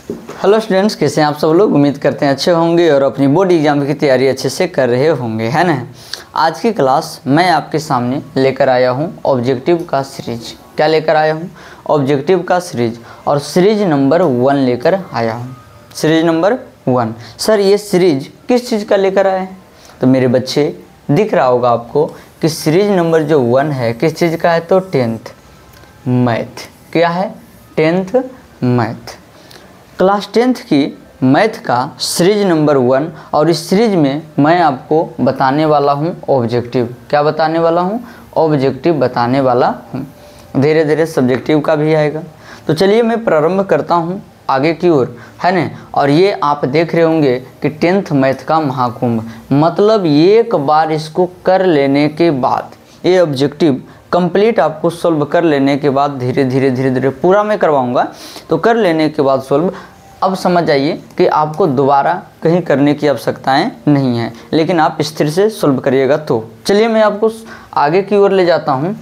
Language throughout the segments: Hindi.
हेलो स्टूडेंट्स, कैसे हैं आप सब लोग। उम्मीद करते हैं अच्छे होंगे और अपनी बोर्ड एग्जाम की तैयारी अच्छे से कर रहे होंगे, है ना। आज की क्लास मैं आपके सामने लेकर आया हूं ऑब्जेक्टिव का सीरीज। क्या लेकर आया हूं? ऑब्जेक्टिव का सीरीज, और सीरीज नंबर 1 लेकर आया हूं। Series number 1। सर ये सीरीज किस चीज़ का लेकर आए हैं? तो मेरे बच्चे दिख रहा होगा आपको कि सीरीज नंबर जो 1 है किस चीज़ का है? तो 10th मैथ। क्या है? 10th math. क्लास 10th की मैथ का सीरीज नंबर 1, और इस सीरीज में मैं आपको बताने वाला हूँ ऑब्जेक्टिव। क्या बताने वाला हूँ? ऑब्जेक्टिव बताने वाला हूँ। धीरे धीरे सब्जेक्टिव का भी आएगा। तो चलिए मैं प्रारंभ करता हूँ आगे की ओर, है ना। और ये आप देख रहे होंगे कि 10th मैथ का महाकुंभ, मतलब एक बार इसको कर लेने के बाद, ये ऑब्जेक्टिव कंप्लीट आपको सोल्व कर लेने के बाद, धीरे धीरे पूरा मैं करवाऊंगा, तो कर लेने के बाद सोल्व, अब समझ जाइए कि आपको दोबारा कहीं करने की आवश्यकताएं नहीं है, लेकिन आप स्थिर से सोल्व करिएगा। तो चलिए मैं आपको आगे की ओर ले जाता हूं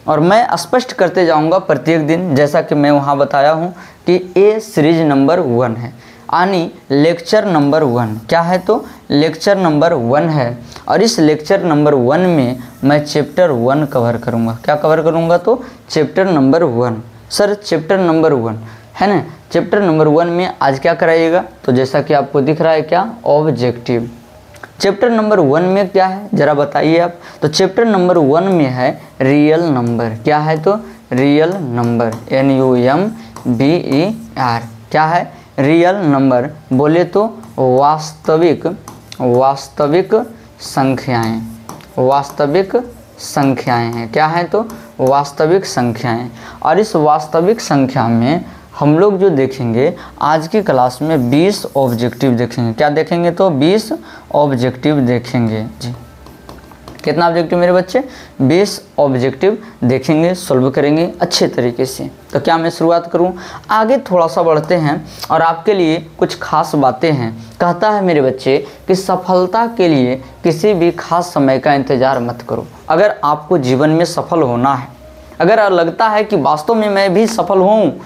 और मैं स्पष्ट करते जाऊंगा प्रत्येक दिन, जैसा कि मैं वहां बताया हूं कि ये सीरीज नंबर 1 है, यानी लेक्चर नंबर 1। क्या है? तो लेक्चर नंबर 1 है, और इस लेक्चर नंबर 1 में मैं चैप्टर 1 कवर करूँगा। क्या कवर करूँगा? तो chapter number 1। Sir chapter number 1 है ना। चैप्टर नंबर 1 में आज क्या कराइएगा? तो जैसा कि आपको दिख रहा है, क्या? ऑब्जेक्टिव। चैप्टर नंबर 1 में क्या है जरा बताइए आप। तो चैप्टर नंबर 1 में है रियल नंबर। क्या है? तो रियल नंबर, NUMBER। क्या है? रियल नंबर बोले तो वास्तविक संख्याएं। वास्तविक संख्याएं हैं। क्या है? तो वास्तविक संख्याएं। और इस वास्तविक संख्या में हम लोग जो देखेंगे आज की क्लास में 20 ऑब्जेक्टिव देखेंगे। क्या देखेंगे? तो 20 ऑब्जेक्टिव देखेंगे जी। कितना ऑब्जेक्टिव मेरे बच्चे? 20 ऑब्जेक्टिव देखेंगे, सोल्व करेंगे अच्छे तरीके से। तो क्या मैं शुरुआत करूं? आगे थोड़ा सा बढ़ते हैं और आपके लिए कुछ खास बातें हैं। कहता है मेरे बच्चे कि सफलता के लिए किसी भी खास समय का इंतज़ार मत करो। अगर आपको जीवन में सफल होना है, अगर लगता है कि वास्तव में मैं भी सफल हूँ,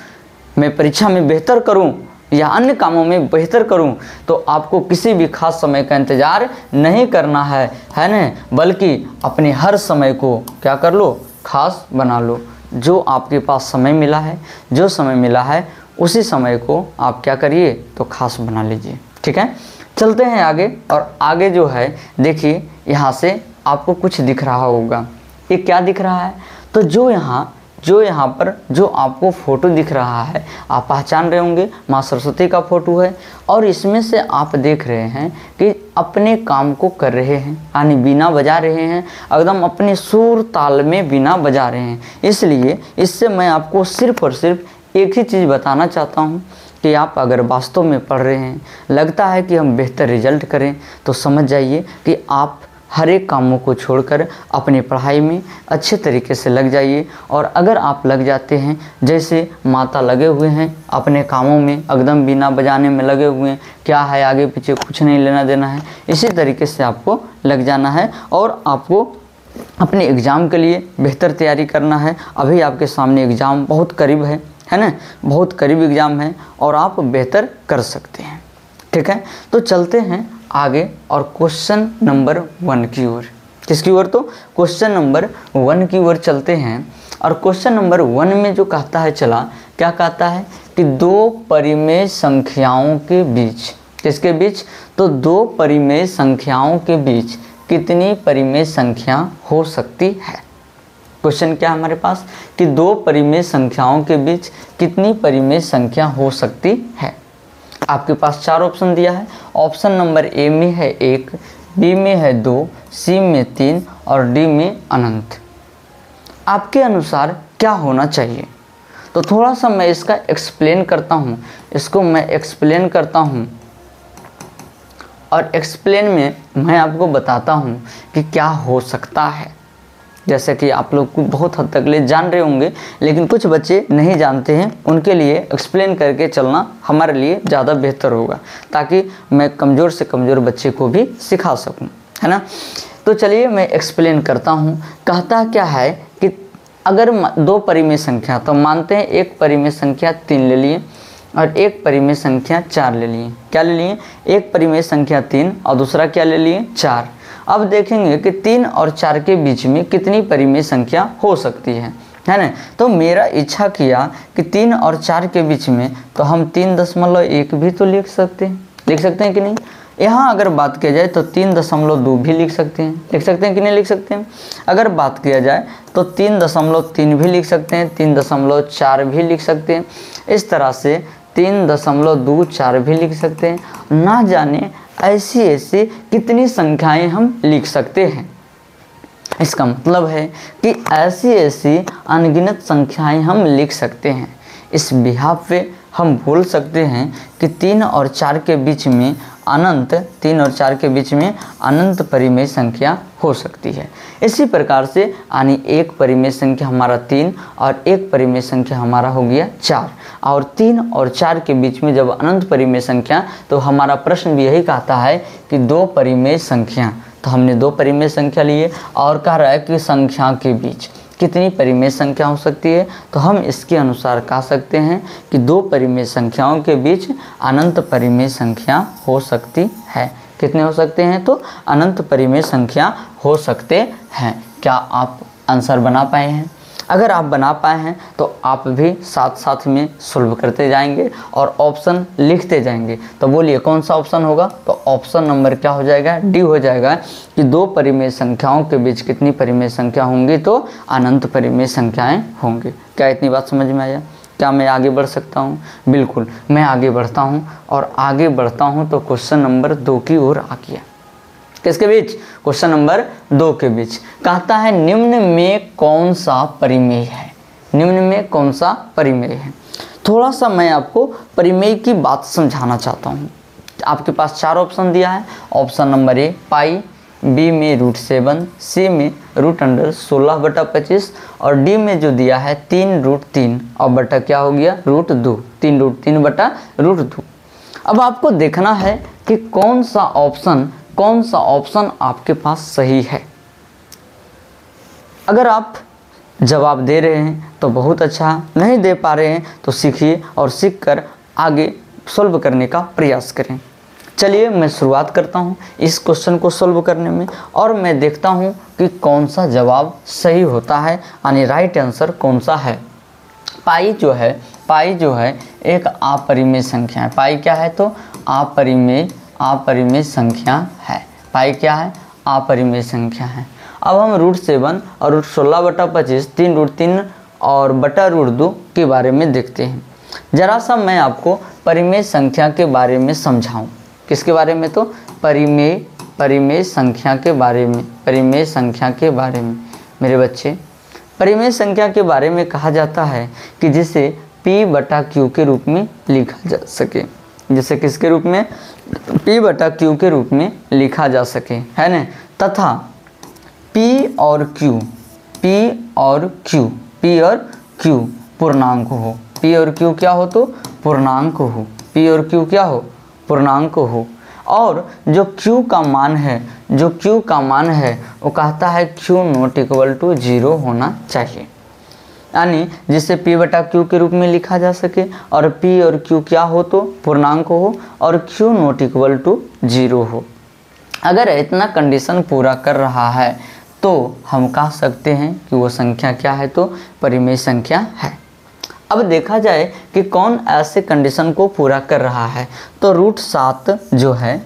मैं परीक्षा में बेहतर करूं या अन्य कामों में बेहतर करूं, तो आपको किसी भी खास समय का इंतज़ार नहीं करना है ना, बल्कि अपने हर समय को क्या कर लो? खास बना लो। जो आपके पास समय मिला है, जो समय मिला है, उसी समय को आप क्या करिए? तो खास बना लीजिए। ठीक है, चलते हैं आगे। और आगे जो है देखिए, यहाँ से आपको कुछ दिख रहा होगा। ये क्या दिख रहा है? तो जो यहाँ पर जो आपको फ़ोटो दिख रहा है, आप पहचान रहे होंगे, माँ सरस्वती का फ़ोटो है। और इसमें से आप देख रहे हैं कि अपने काम को कर रहे हैं, यानी बीना बजा रहे हैं, एकदम अपने सुर ताल में बीना बजा रहे हैं। इसलिए इससे मैं आपको सिर्फ़ और सिर्फ एक ही चीज़ बताना चाहता हूँ कि आप अगर वास्तव में पढ़ रहे हैं, लगता है कि हम बेहतर रिजल्ट करें, तो समझ जाइए कि आप हर एक कामों को छोड़कर अपनी पढ़ाई में अच्छे तरीके से लग जाइए। और अगर आप लग जाते हैं, जैसे माता लगे हुए हैं अपने कामों में, एकदम बिना बजाने में लगे हुए हैं, क्या है आगे पीछे कुछ नहीं लेना देना है, इसी तरीके से आपको लग जाना है। और आपको अपने एग्ज़ाम के लिए बेहतर तैयारी करना है। अभी आपके सामने एग्ज़ाम बहुत करीब है ना, बहुत करीब एग्ज़ाम है, और आप बेहतर कर सकते हैं। ठीक है, तो चलते हैं आगे और क्वेश्चन नंबर 1 की ओर। किसकी ओर? तो क्वेश्चन नंबर 1 की ओर चलते हैं। और क्वेश्चन नंबर 1 में जो कहता है, चला क्या कहता है कि 2 परिमेय संख्याओं के बीच, किसके बीच? तो 2 परिमेय संख्याओं के बीच कितनी परिमेय संख्या हो सकती है। क्वेश्चन क्या है हमारे पास कि 2 परिमेय संख्याओं के बीच कितनी परिमेय संख्या हो सकती है। आपके पास 4 ऑप्शन दिया है। ऑप्शन नंबर ए में है 1, बी में है 2, सी में 3 और डी में अनंत। आपके अनुसार क्या होना चाहिए? तो थोड़ा सा मैं इसका एक्सप्लेन करता हूँ, इसको मैं एक्सप्लेन करता हूँ, और एक्सप्लेन में मैं आपको बताता हूँ कि क्या हो सकता है। जैसे कि आप लोग बहुत हद तक ले जान रहे होंगे, लेकिन कुछ बच्चे नहीं जानते हैं, उनके लिए एक्सप्लेन करके चलना हमारे लिए ज़्यादा बेहतर होगा, ताकि मैं कमज़ोर से कमज़ोर बच्चे को भी सिखा सकूं, है ना। तो चलिए मैं एक्सप्लेन करता हूं। कहता क्या है कि अगर 2 परिमेय संख्या, तो मानते हैं एक परिमेय संख्या 3 ले लिए, और एक परिमेय संख्या 4 ले लिए। क्या ले लिए? एक परिमेय संख्या 3 और दूसरा क्या ले लिए? 4। अब देखेंगे कि 3 और 4 के बीच में कितनी परिमेय संख्या हो सकती है ना। तो मेरा इच्छा किया कि 3 और 4 के बीच में तो हम 3.1 भी तो लिख सकते हैं कि नहीं। यहाँ अगर बात किया जाए तो 3.2 भी लिख सकते हैं कि नहीं लिख सकते हैं। अगर बात किया जाए तो 3.3 भी लिख सकते हैं, 3.4 भी लिख सकते हैं, इस तरह से 3.24 भी लिख सकते हैं। ना जाने ऐसी कितनी संख्याएं हम लिख सकते हैं। इसका मतलब है कि ऐसी अनगिनत संख्याएं हम लिख सकते हैं। इस बिहाफ पे हम बोल सकते हैं कि 3 और 4 के बीच में अनंत परिमेय संख्या हो सकती है। इसी प्रकार से यानी एक परिमेय संख्या हमारा 3 और एक परिमेय संख्या हमारा हो गया 4, और 3 और 4 के बीच में जब अनंत परिमेय संख्या, तो हमारा प्रश्न भी यही कहता है कि 2 परिमेय संख्या। तो हमने 2 परिमेय संख्या लिए और कह रहा है कि संख्या के बीच कितनी परिमेय संख्या हो सकती है। तो हम इसके अनुसार कह सकते हैं कि 2 परिमेय संख्याओं के बीच अनंत परिमेय संख्या हो सकती है। कितने हो सकते हैं? तो अनंत परिमेय संख्या हो सकते हैं। क्या आप आंसर बना पाए हैं? अगर आप बना पाए हैं तो आप भी साथ साथ में सॉल्व करते जाएंगे और ऑप्शन लिखते जाएंगे। तो बोलिए कौन सा ऑप्शन होगा? तो ऑप्शन नंबर क्या हो जाएगा? डी हो जाएगा कि 2 परिमेय संख्याओं के बीच कितनी परिमेय संख्या होंगी? तो अनंत परिमेय संख्याएं होंगी। क्या इतनी बात समझ में आया? क्या मैं आगे बढ़ सकता हूँ? बिल्कुल मैं आगे बढ़ता हूँ, और आगे बढ़ता हूँ तो क्वेश्चन नंबर 2 की ओर आ गया। किसके बीच? क्वेश्चन नंबर 2 के बीच। कहता है निम्न में कौन सा परिमेय है? निम्न में कौन सा परिमेय है? थोड़ा सा मैं आपको परिमेय की बात समझाना चाहता हूँ। आपके पास 4 ऑप्शन दिया है। Option number A pi, B में √7, सी में √16/25 और डी में जो दिया है 3√3 और बटा क्या हो गया? √2, 3√3/√2। अब आपको देखना है कि कौन सा ऑप्शन आपके पास सही है। अगर आप जवाब दे रहे हैं तो बहुत अच्छा, नहीं दे पा रहे हैं तो सीखिए और सीखकर आगे सॉल्व करने का प्रयास करें। चलिए मैं शुरुआत करता हूं इस क्वेश्चन को सॉल्व करने में, और मैं देखता हूं कि कौन सा जवाब सही होता है, यानी राइट आंसर कौन सा है। पाई जो है एक अपरिमेय संख्या है। पाई क्या है? तो अपरिमेय संख्या है। पाई क्या है? अपरिमेय संख्या है। अब हम √7 और √16/25, 3√3 और बटा √2 के बारे में देखते हैं। जरा सा मैं आपको परिमेय संख्या के बारे में समझाऊं। किसके बारे में? तो परिमेय संख्या के बारे में। परिमेय संख्या के बारे में मेरे बच्चे, परिमेय संख्या के बारे में कहा जाता है कि जिसे P/Q के रूप में लिखा जा सके। जिसे किसके रूप में? P/Q के रूप में लिखा जा सके, है ना। तथा P और Q पूर्णांक हो। P और Q क्या हो? तो पूर्णांक हो। P और Q क्या हो? पूर्णांक हो। और जो Q का मान है वो कहता है Q ≠ 0 होना चाहिए, यानी जिसे P/Q के रूप में लिखा जा सके और P और Q क्या हो? तो पूर्णांक हो और Q ≠ 0 हो। अगर इतना कंडीशन पूरा कर रहा है तो हम कह सकते हैं कि वो संख्या क्या है? तो परिमेय संख्या है। अब देखा जाए कि कौन ऐसे कंडीशन को पूरा कर रहा है। तो √7 जो है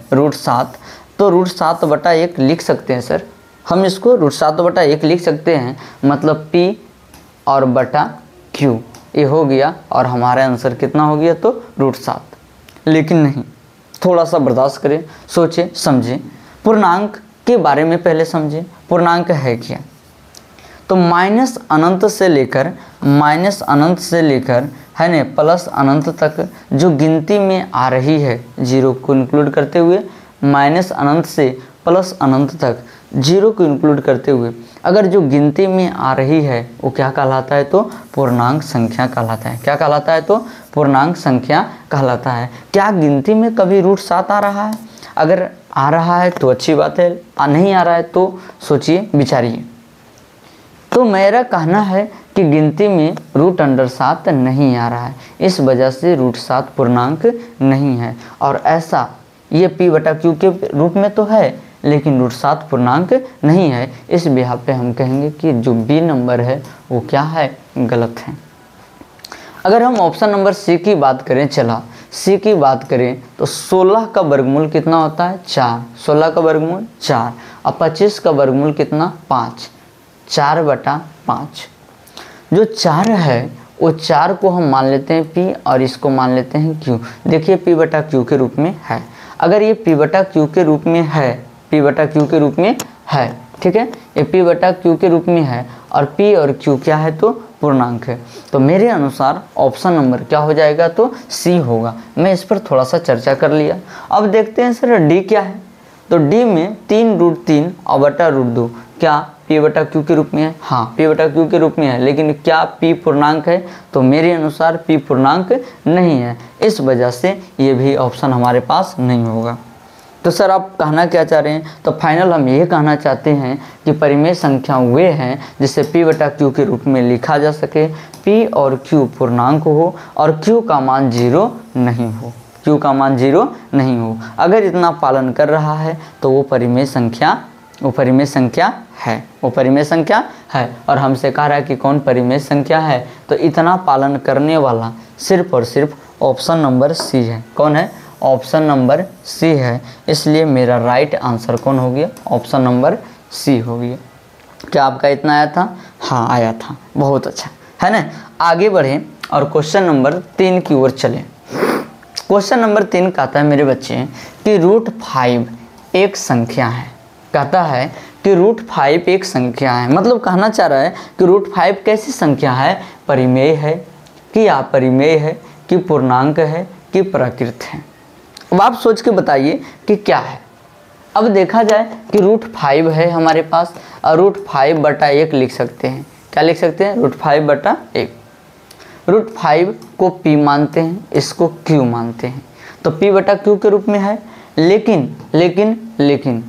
तो √7/1 लिख सकते हैं सर। हम इसको √7/1 लिख सकते हैं, मतलब P और बटा Q ये हो गया और हमारा आंसर कितना हो गया? तो √7। लेकिन नहीं, थोड़ा सा बर्दाश्त करें, सोचें समझें। पूर्णांक के बारे में पहले समझें। पूर्णांक है क्या? तो अनंत से लेकर है ना प्लस अनंत तक जो गिनती में आ रही है, 0 को इंक्लूड करते हुए, अनंत से प्लस अनंत तक 0 को इंक्लूड करते हुए अगर जो गिनती में आ रही है वो क्या कहलाता है? तो पूर्णांक संख्या कहलाता है। क्या कहलाता है? तो पूर्णांक संख्या कहलाता है। क्या गिनती में कभी √7 आ रहा है? अगर आ रहा है तो अच्छी बात है, नहीं आ रहा है तो सोचिए, विचारिए। तो मेरा कहना है कि गिनती में √7 नहीं आ रहा है, इस वजह से √7 पूर्णांक नहीं है। और ऐसा ये p/q के रूप में तो है लेकिन √7 पूर्णांक नहीं है। इस बिहाफ पे हम कहेंगे कि जो बी नंबर है वो क्या है, गलत है। अगर हम ऑप्शन नंबर सी की बात करें, चला सी की बात करें तो 16 का वर्गमूल कितना होता है, 4। 16 का वर्गमूल 4 और 25 का वर्गमूल कितना, 5। 4/5 जो 4 है वो 4 को हम मान लेते हैं p और इसको मान लेते हैं q। देखिए p/q के रूप में है। अगर ये p/q के रूप में है, p/q के रूप में है, ठीक है, ये p/q के रूप में है और p और q क्या है तो पूर्णांक है। तो मेरे अनुसार ऑप्शन नंबर क्या हो जाएगा तो सी होगा। मैं इस पर थोड़ा सा चर्चा कर लिया। अब देखते हैं सर डी क्या है। तो डी में 3√3 और बटा √2 क्या p/q के रूप में है, हाँ p/q के रूप में है, लेकिन क्या p पूर्णांक है, तो मेरे अनुसार p पूर्णांक नहीं है। इस वजह से ये भी ऑप्शन हमारे पास नहीं होगा। तो सर आप कहना क्या चाह रहे हैं, तो फाइनल हम ये कहना चाहते हैं कि परिमेय संख्या वे हैं जिसे p/q के रूप में लिखा जा सके, p और q पूर्णांक हो और q का मान 0 नहीं हो, q का मान 0 नहीं हो। अगर इतना पालन कर रहा है तो वो परिमेय संख्या है, वो परिमेय संख्या है। और हमसे कह रहा है कि कौन परिमेय संख्या है, तो इतना पालन करने वाला सिर्फ और सिर्फ ऑप्शन नंबर सी है। कौन है, ऑप्शन नंबर सी है। इसलिए मेरा राइट आंसर कौन हो गया, ऑप्शन नंबर सी हो गया। क्या आपका इतना आया था, हाँ आया था, बहुत अच्छा है ना। आगे बढ़ें और क्वेश्चन नंबर 3 की ओर चलें। क्वेश्चन नंबर 3 कहता है मेरे बच्चे कि √5 एक संख्या है। कहता है कि √5 एक संख्या है, मतलब कहना चाह रहा है कि √5 कैसी संख्या है, परिमेय है कि अपरिमेय है कि पूर्णांक है कि प्राकृत है। अब आप सोच के बताइए कि क्या है। अब देखा जाए कि √5 है हमारे पास और √5/1 लिख सकते हैं। क्या लिख सकते हैं, √5/1। √5 को p मानते हैं, इसको q मानते हैं, तो p/q के रूप में है। लेकिन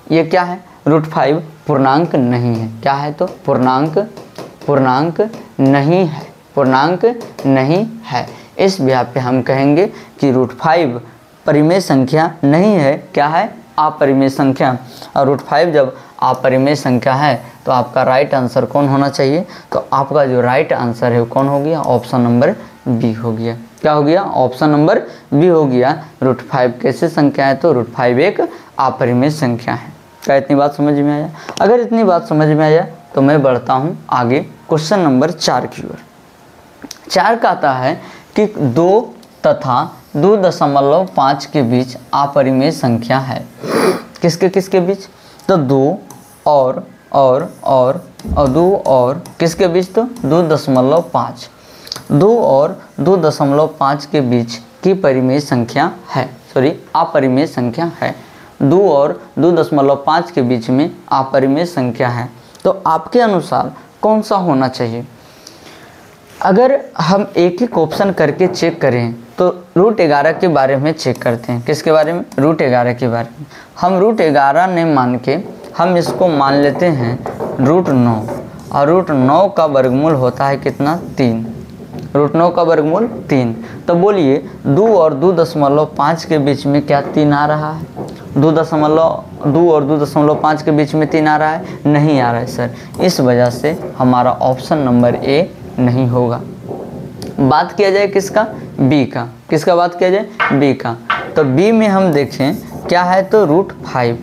ये क्या है, √5 पूर्णांक नहीं है। क्या है तो पूर्णांक नहीं है। इस बिहार पे हम कहेंगे कि √5 परिमेय संख्या नहीं है, क्या है, अपरिमेय संख्या। और √5 जब अपरिमेय संख्या है तो आपका राइट आंसर कौन होना चाहिए, तो आपका जो राइट आंसर है वो कौन हो गया, ऑप्शन नंबर बी हो गया। क्या हो गया, ऑप्शन नंबर बी हो गया। √5 कैसे संख्या है, तो √5 एक अपरिमेय संख्या है। क्या इतनी बात समझ में आया? अगर इतनी बात समझ में आया तो मैं बढ़ता हूँ आगे क्वेश्चन नंबर 4 की ओर। 4 कहता है कि 2 तथा 2.5 के बीच अपरिमेय संख्या है। किसके बीच, तो 2 और 2 और किसके बीच, तो 2.5। 2 और 2.5 के बीच की परिमेय संख्या है, अपरिमेय संख्या है। 2 और 2.5 के बीच में अपरिमेय संख्या है। तो आपके अनुसार कौन सा होना चाहिए? अगर हम एक ऑप्शन करके चेक करें तो √11 के बारे में चेक करते हैं। किसके बारे में, √11 के बारे में। हम √11 ने मान के हम इसको मान लेते हैं √9 और √9 का वर्गमूल होता है कितना, 3। √9 का वर्गमूल 3। तो बोलिए 2 और 2.5 के बीच में क्या 3 आ रहा है? 2 और 2.5 के बीच में 3 आ रहा है? नहीं आ रहा है सर। इस वजह से हमारा ऑप्शन नंबर ए नहीं होगा। बात किया जाए किसका, बी का। किसका बात किया जाए, बी का। तो बी में हम देखें क्या है, तो √5।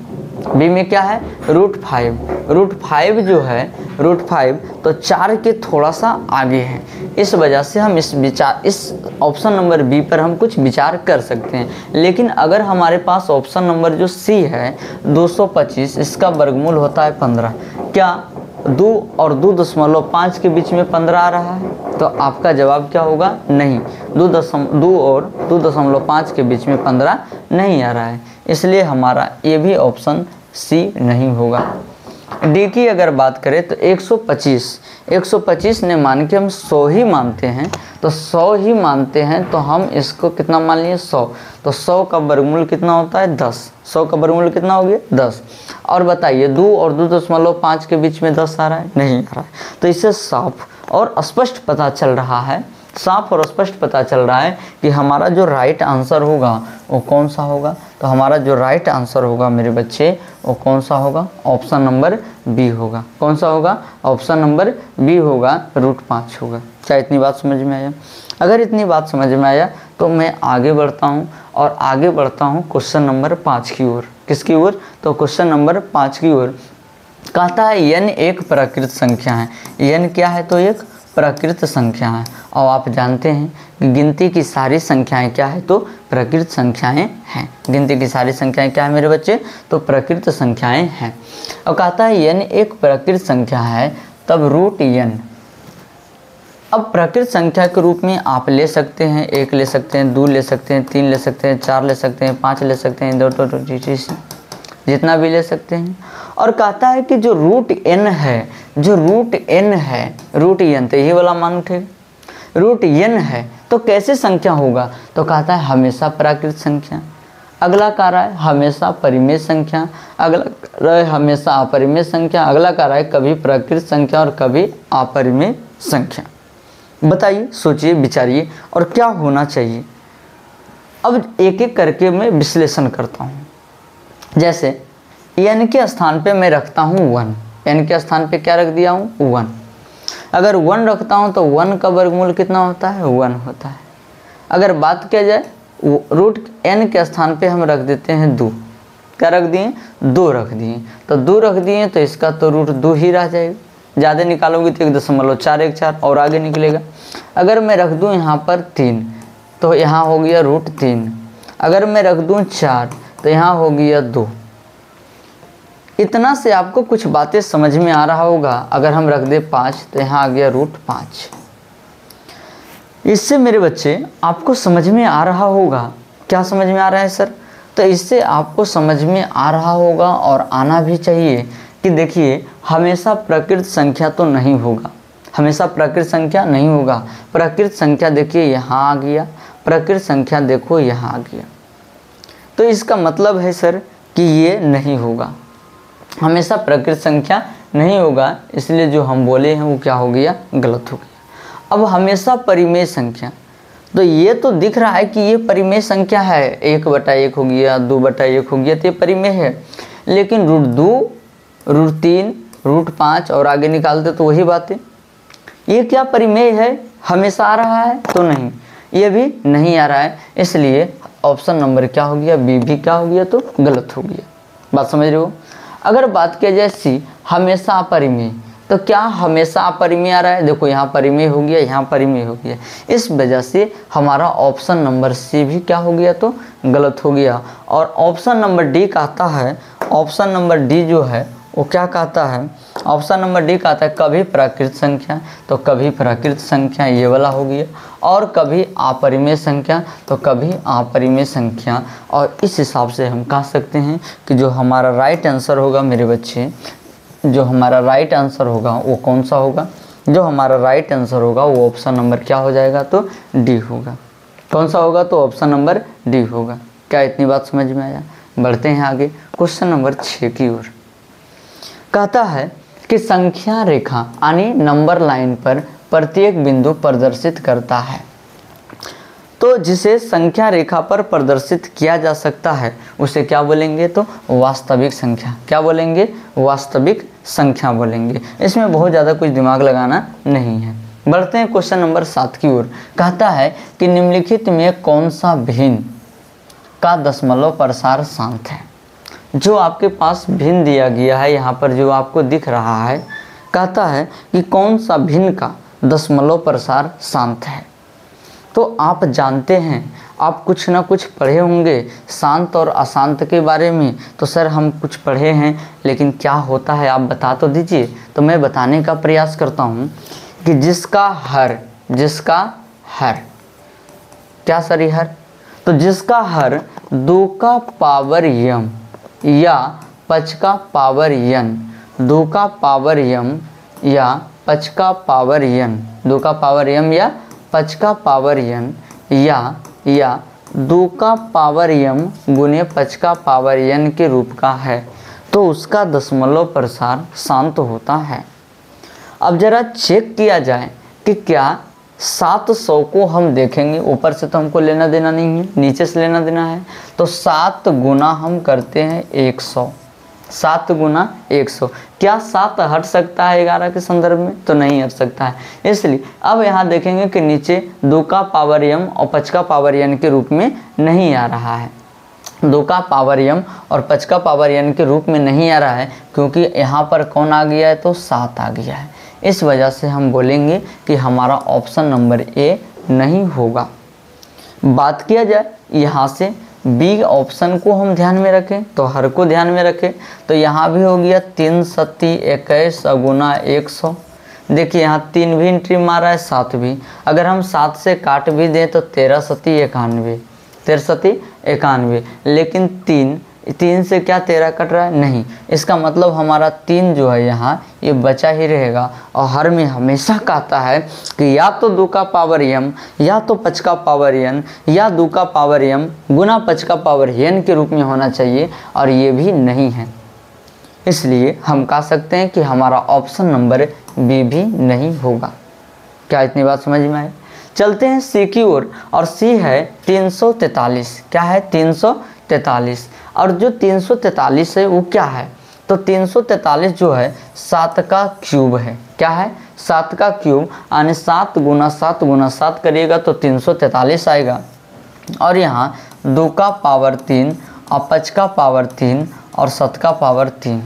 बी में क्या है, √5। √5 जो है, √5 तो 4 के थोड़ा सा आगे है। इस वजह से हम इस ऑप्शन नंबर बी पर हम कुछ विचार कर सकते हैं। लेकिन अगर हमारे पास ऑप्शन नंबर जो सी है 225, इसका वर्गमूल होता है 15। क्या 2 और 2.5 के बीच में 15 आ रहा है? तो आपका जवाब क्या होगा, नहीं। 2 और 2.5 के बीच में 15 नहीं आ रहा है। इसलिए हमारा ये भी ऑप्शन सी नहीं होगा। डी की अगर बात करें तो 125 ने मान के हम 100 ही मानते हैं, तो 100 ही मानते हैं तो हम इसको कितना मान लिए 100, तो 100 का वर्गमूल कितना होता है 10, 100 का वर्गमूल कितना हो गया 10। और बताइए 2 और 2.5 के बीच में 10 आ रहा है, नहीं आ रहा है। तो इससे साफ और स्पष्ट पता चल रहा है, साफ और स्पष्ट पता चल रहा है कि हमारा जो राइट आंसर होगा वो कौन सा होगा। तो हमारा जो राइट आंसर होगा मेरे बच्चे वो कौन सा होगा, ऑप्शन नंबर बी होगा। कौन सा होगा, ऑप्शन नंबर बी होगा, √5 होगा। क्या इतनी बात समझ में आया? अगर इतनी बात समझ में आया तो मैं आगे बढ़ता हूँ और आगे बढ़ता हूँ क्वेश्चन नंबर 5 की ओर। किसकी ओर? तो क्वेश्चन नंबर 5 की ओर। कहता है n एक प्राकृत संख्या है। n क्या है? तो एक प्राकृत संख्या है। और आप जानते हैं कि गिनती की सारी संख्याएं क्या है? तो प्राकृत संख्याएं हैं। गिनती की सारी संख्याएं क्या है मेरे बच्चे? तो प्राकृत संख्याएं हैं। और कहता है n एक प्राकृत संख्या है तब √n। अब प्राकृत संख्या के रूप में आप ले सकते हैं, 1 ले सकते हैं, 2 ले सकते हैं, 3 ले सकते हैं, 4 ले सकते हैं, 5 ले सकते हैं, 2 जितना भी ले सकते हैं। और कहता है कि जो √n है, जो √n है, √n तो यही वाला मान उठेगा। √n है तो कैसे संख्या होगा? तो कहता है हमेशा प्राकृत संख्या। अगला कह रहा है हमेशा परिमेय संख्या, अगला कह रहा है हमेशा अपरिमेय संख्या, अगला कह रहा है कभी प्राकृत संख्या और कभी अपरिमेय संख्या। बताइए, सोचिए, विचारिए और क्या होना चाहिए। अब एक एक करके मैं विश्लेषण करता हूँ। जैसे n के स्थान पे मैं रखता हूँ 1, n के स्थान पे क्या रख दिया हूँ 1। अगर 1 रखता हूँ तो 1 का वर्गमूल कितना होता है? 1 होता है। अगर बात किया जाए √n के स्थान पे हम रख देते हैं 2। क्या रख दिए? 2 रख दिए। तो 2 रख दिए तो इसका तो √2 ही रह जाएगा। ज़्यादा निकालोगे तो 1.414 और आगे निकलेगा। अगर मैं रख दूँ यहाँ पर 3 तो यहाँ हो गया √3। अगर मैं रख दूँ 4 तो यहाँ हो गया 2। इतना से आपको कुछ बातें समझ में आ रहा होगा। अगर हम रख दे 5 तो यहाँ आ गया √5। इससे मेरे बच्चे आपको समझ में आ रहा होगा। क्या समझ में आ रहा है सर? तो इससे आपको समझ में आ रहा होगा और आना भी चाहिए कि देखिए हमेशा प्राकृत संख्या तो नहीं होगा, हमेशा प्राकृत संख्या नहीं होगा। प्राकृत संख्या देखिए यहाँ आ गया, प्राकृत संख्या देखो यहाँ आ गया। तो इसका मतलब है सर कि ये नहीं होगा, हमेशा प्राकृत संख्या नहीं होगा। इसलिए जो हम बोले हैं वो क्या हो गया? गलत हो गया। अब हमेशा परिमेय संख्या, तो ये तो दिख रहा है कि ये परिमेय संख्या है, 1/1 हो गया, 2/1 हो गया, तो ये परिमेय है। लेकिन √2, √3, √5 और आगे निकालते तो वही बातें। ये क्या परिमेय है? हमेशा आ रहा है? तो नहीं, ये भी नहीं आ रहा है। इसलिए ऑप्शन नंबर क्या हो गया? बी भी क्या हो गया? तो गलत हो गया। बात समझ रहे हो? अगर बात किया जाए सी, हमेशा अपरिमेय, तो क्या हमेशा अपरिमेय आ रहा है? देखो यहाँ परिमेय हो गया, यहाँ परिमेय हो गया। इस वजह से हमारा ऑप्शन नंबर सी भी क्या हो गया? तो गलत हो गया। और ऑप्शन नंबर डी कहता है, ऑप्शन नंबर डी जो है वो क्या कहता है? ऑप्शन नंबर डी कहता है कभी प्राकृत संख्या, तो कभी प्राकृत संख्या, ये वाला हो गया। और कभी अपरिमेय संख्या, तो कभी अपरिमेय संख्या। और इस हिसाब से हम कह सकते हैं कि जो हमारा राइट आंसर होगा मेरे बच्चे, जो हमारा राइट आंसर होगा वो कौन सा होगा? जो हमारा राइट आंसर होगा वो ऑप्शन नंबर क्या हो जाएगा? तो डी होगा। कौन सा होगा? तो ऑप्शन नंबर डी होगा। क्या इतनी बात समझ में आया? बढ़ते हैं आगे क्वेश्चन नंबर 6 की ओर। कहता है कि संख्या रेखा यानी नंबर लाइन पर प्रत्येक बिंदु प्रदर्शित करता है। तो जिसे संख्या रेखा पर प्रदर्शित किया जा सकता है उसे क्या बोलेंगे? तो वास्तविक संख्या। क्या बोलेंगे? वास्तविक संख्या बोलेंगे। इसमें बहुत ज़्यादा कुछ दिमाग लगाना नहीं है। बढ़ते हैं क्वेश्चन नंबर 7 की ओर। कहता है कि निम्नलिखित में कौन सा भिन्न का दशमलव प्रसार शांत है? जो आपके पास भिन्न दिया गया है यहाँ पर जो आपको दिख रहा है, कहता है कि कौन सा भिन्न का दशमलव प्रसार शांत है। तो आप जानते हैं, आप कुछ ना कुछ पढ़े होंगे शांत और अशांत के बारे में। तो सर हम कुछ पढ़े हैं, लेकिन क्या होता है आप बता तो दीजिए। तो मैं बताने का प्रयास करता हूँ कि जिसका हर क्या सर हर? तो जिसका हर 2 का पावर m या 5 का पावर n 2 का पावर m या 5 का पावर n, 2 का पावर m या 5 का पावर n या 2 का पावर m गुने 5 का पावर n के रूप का है तो उसका दशमलव प्रसार शांत होता है। अब जरा चेक किया जाए कि क्या 700 को हम देखेंगे, ऊपर से तो हमको लेना देना नहीं है, नीचे से लेना देना है, तो 7 गुना हम करते हैं 100, 7 गुना 100। क्या 7 हट सकता है 11 के संदर्भ में? तो नहीं हट सकता है। इसलिए अब यहाँ देखेंगे कि नीचे 2 का पावर m और 5 का पावर n के रूप में नहीं आ रहा है, 2 का पावर m और 5 का पावर n के रूप में नहीं आ रहा है, क्योंकि यहाँ पर कौन आ गया है? तो 7 आ गया है। इस वजह से हम बोलेंगे कि हमारा ऑप्शन नंबर ए नहीं होगा। बात किया जाए यहाँ से बी ऑप्शन को हम ध्यान में रखें तो हर को ध्यान में रखें तो यहाँ भी हो गया 3 सत्ती 21 गुना 100। देखिए यहाँ 3 भी एंट्री मारा है, 7 भी, अगर हम 7 से काट भी दें तो 13 सत्ती 91, 13 सत्ती 91, लेकिन 3 से क्या 13 कट रहा है? नहीं। इसका मतलब हमारा 3 जो है यहाँ ये बचा ही रहेगा। और हर में हमेशा कहता है कि या तो 2 का पावर m या तो 5 का पावर n या 2 का पावर m गुना 5 का पावर n के रूप में होना चाहिए, और ये भी नहीं है। इसलिए हम कह सकते हैं कि हमारा ऑप्शन नंबर बी भी नहीं होगा। क्या इतनी बात समझ में आए? चलते हैं सी की ओर, और सी है 343। क्या है? 343। और जो 343 है वो क्या है? तो 343 जो है 7 का क्यूब है। क्या है? 7 का क्यूब, यानी 7 गुना 7 गुना 7 करिएगा तो 343 आएगा। और यहाँ 2 का पावर 3 और 5 का पावर 3 और 7 का पावर 3,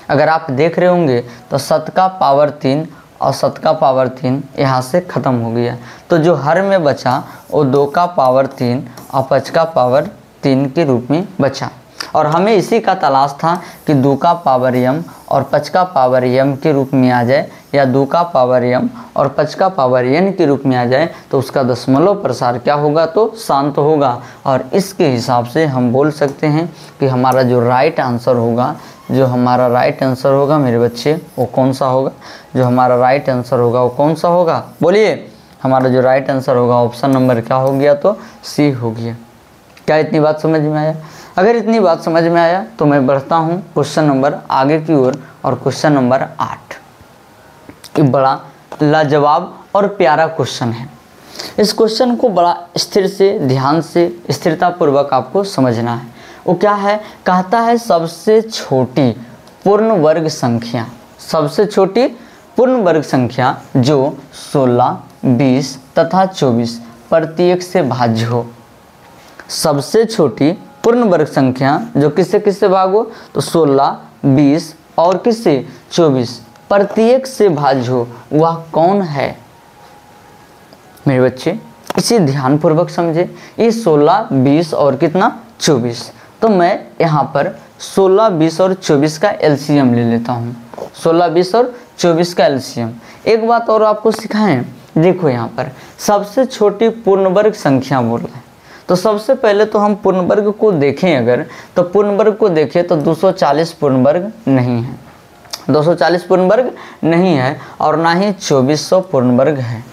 अगर आप देख रहे होंगे तो 7 का पावर 3 और 7 का पावर 3 यहाँ से ख़त्म हो गया, तो जो हर में बचा वो 2 का पावर 3 और 5 का पावर 3 के रूप में बचा। और हमें इसी का तलाश था कि 2 का पावर m और 5 का पावर m के रूप में आ जाए, या 2 का पावर m और 5 का पावर n के रूप में आ जाए तो उसका दशमलव प्रसार क्या होगा? तो शांत होगा। और इसके हिसाब से हम बोल सकते हैं कि हमारा जो राइट आंसर होगा, जो हमारा राइट आंसर होगा मेरे बच्चे, वो कौन सा होगा? जो हमारा राइट आंसर होगा वो कौन सा होगा? बोलिए। हमारा जो राइट आंसर होगा ऑप्शन नंबर क्या हो गया? तो सी हो गया। क्या इतनी बात समझ में आया? अगर इतनी बात समझ में आया तो मैं बढ़ता हूँ क्वेश्चन नंबर आगे की ओर, और क्वेश्चन नंबर 8 ये बड़ा लाजवाब और प्यारा क्वेश्चन है। इस क्वेश्चन को बड़ा स्थिर से, ध्यान से, स्थिरता पूर्वक आपको समझना है। वो क्या है? कहता है सबसे छोटी पूर्ण वर्ग संख्या, सबसे छोटी पूर्ण वर्ग संख्या जो 16, 20 तथा 24 प्रत्येक से भाज्य हो। सबसे छोटी पूर्ण वर्ग संख्या जो किससे किससे भाग हो? तो 16, 20 और किससे? 24 प्रत्येक से भाज्य हो, वह कौन है? मेरे बच्चे इसे ध्यानपूर्वक समझे। ये 16, 20 और कितना? 24। तो मैं यहाँ पर 16, 20 और 24 का एलसीएम ले लेता हूँ। 16, 20 और 24 का एलसीएम। एक बात और आपको सिखाएं, देखो यहाँ पर सबसे छोटी पूर्ण वर्ग संख्या बोल रहा है, तो सबसे पहले तो हम पूर्ण वर्ग को देखें, अगर तो पूर्ण वर्ग को देखें तो 240 पूर्ण वर्ग नहीं है, 240 पूर्ण वर्ग नहीं है, और ना ही 2400 पूर्ण वर्ग है,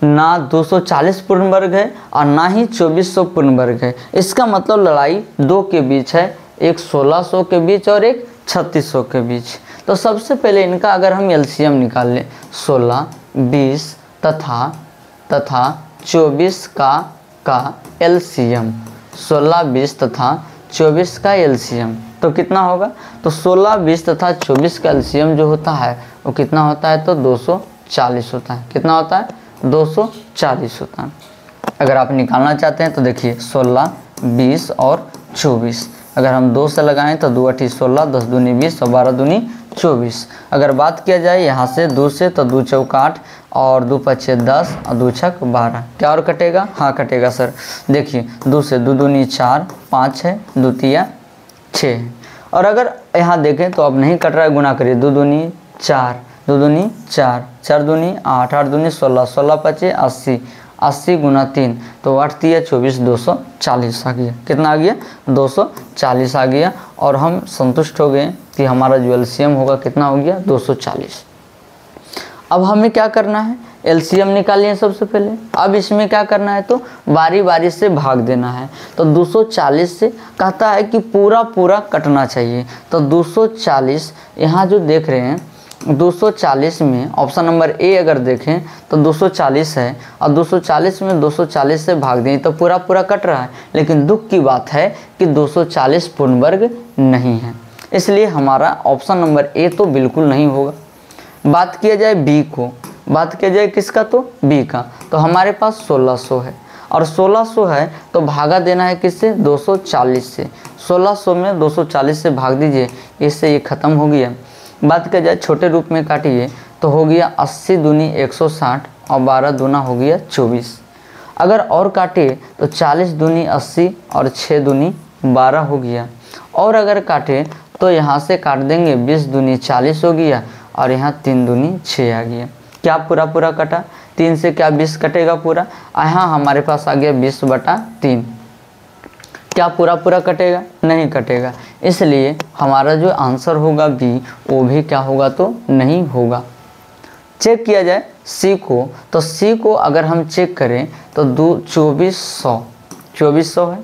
ना 240 पूर्ण वर्ग है और ना ही 2400 पूर्ण वर्ग है। इसका मतलब लड़ाई दो के बीच है, एक 1600 के बीच और एक 3600 के बीच। तो सबसे पहले इनका अगर हम एलसीएम निकाल लें, 16, 20 तथा 24 का एलसीएम, 16, 20 तथा 24 का एलसीएम तो कितना होगा? तो 16, 20 तथा 24 का एलसीएम जो होता है वो कितना होता है? तो 240 होता है। कितना होता है? 240 होता है। अगर आप निकालना चाहते हैं तो देखिए 16, 20 और 24, अगर हम 2 से लगाएं तो 2 8 16, 10 दूनी 20 और 12 दूनी 24। अगर बात किया जाए यहाँ से 2 से तो 2 चौक 8 और 2 पचे 10 और 2 छक 12। क्या और कटेगा? हाँ कटेगा सर। देखिए 2 से 2 दूनी 4, 5 है, 2 तिया 6 है। और अगर यहाँ देखें तो अब नहीं कट रहा है, गुना करिए, 2 दूनी 4, 2 दूनी 4, 4 दूनी 8, 8 दूनी 16, 16 पचे 80, 80 गुना 3 तो 8 दिया 24, 240 आ गया। कितना आ गया? 240 आ गया। और हम संतुष्ट हो गए कि हमारा जो एलसीएम होगा कितना हो गया? 240। अब हमें क्या करना है? एलसीएम निकालिए सबसे पहले। अब इसमें क्या करना है? तो बारी बारी से भाग देना है। तो 240 से कहता है कि पूरा पूरा कटना चाहिए। तो 240 यहाँ जो देख रहे हैं 240 में ऑप्शन नंबर ए अगर देखें तो 240 है और 240 में 240 से भाग दें तो पूरा पूरा कट रहा है। लेकिन दुख की बात है कि 240 पूर्ण वर्ग नहीं है, इसलिए हमारा ऑप्शन नंबर ए तो बिल्कुल नहीं होगा। बात किया जाए बी को, बात किया जाए किसका? तो बी का। तो हमारे पास 1600 है और 1600 है तो भागा देना है किससे? 240 से। 1600 में 240 से भाग दीजिए, इससे ये ख़त्म हो गया। बात किया जाए छोटे रूप में काटिए तो हो गया 80 दूनी 160 और 12 दूना हो गया 24। अगर और काटे तो 40 दूनी 80 और 6 दूनी 12 हो गया। और अगर काटे तो यहाँ से काट देंगे 20 दूनी 40 हो गया और यहाँ 3 दूनी 6 आ गया। क्या पूरा पूरा कटा? 3 से क्या 20 कटेगा पूरा? यहाँ हमारे पास आ गया 20/3। क्या पूरा पूरा कटेगा? नहीं कटेगा, इसलिए हमारा जो आंसर होगा बी वो भी क्या होगा? तो नहीं होगा। चेक किया जाए सी को, तो सी को अगर हम चेक करें तो 2400 है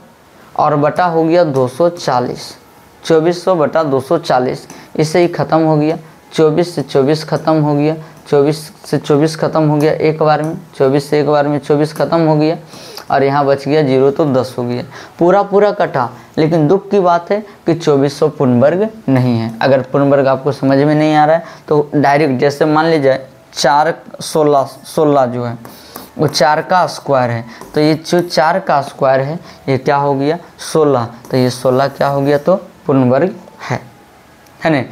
और बटा हो गया 240। 2400/240, इससे ही ख़त्म हो गया। 24 से 24 ख़त्म हो गया, 24 से 24 ख़त्म हो गया एक बार में, 24 से एक बार में 24 ख़त्म हो गया और यहाँ बच गया 0 तो 10 हो गया। पूरा पूरा कटा, लेकिन दुख की बात है कि 2400 पूर्ण वर्ग नहीं है। अगर पूर्ण वर्ग आपको समझ में नहीं आ रहा है तो डायरेक्ट जैसे मान लीजिए 4 16 जो है वो 4 का स्क्वायर है, तो ये जो 4 का स्क्वायर है ये क्या हो गया? 16। तो ये 16 क्या हो गया? तो पूर्ण वर्ग है ना।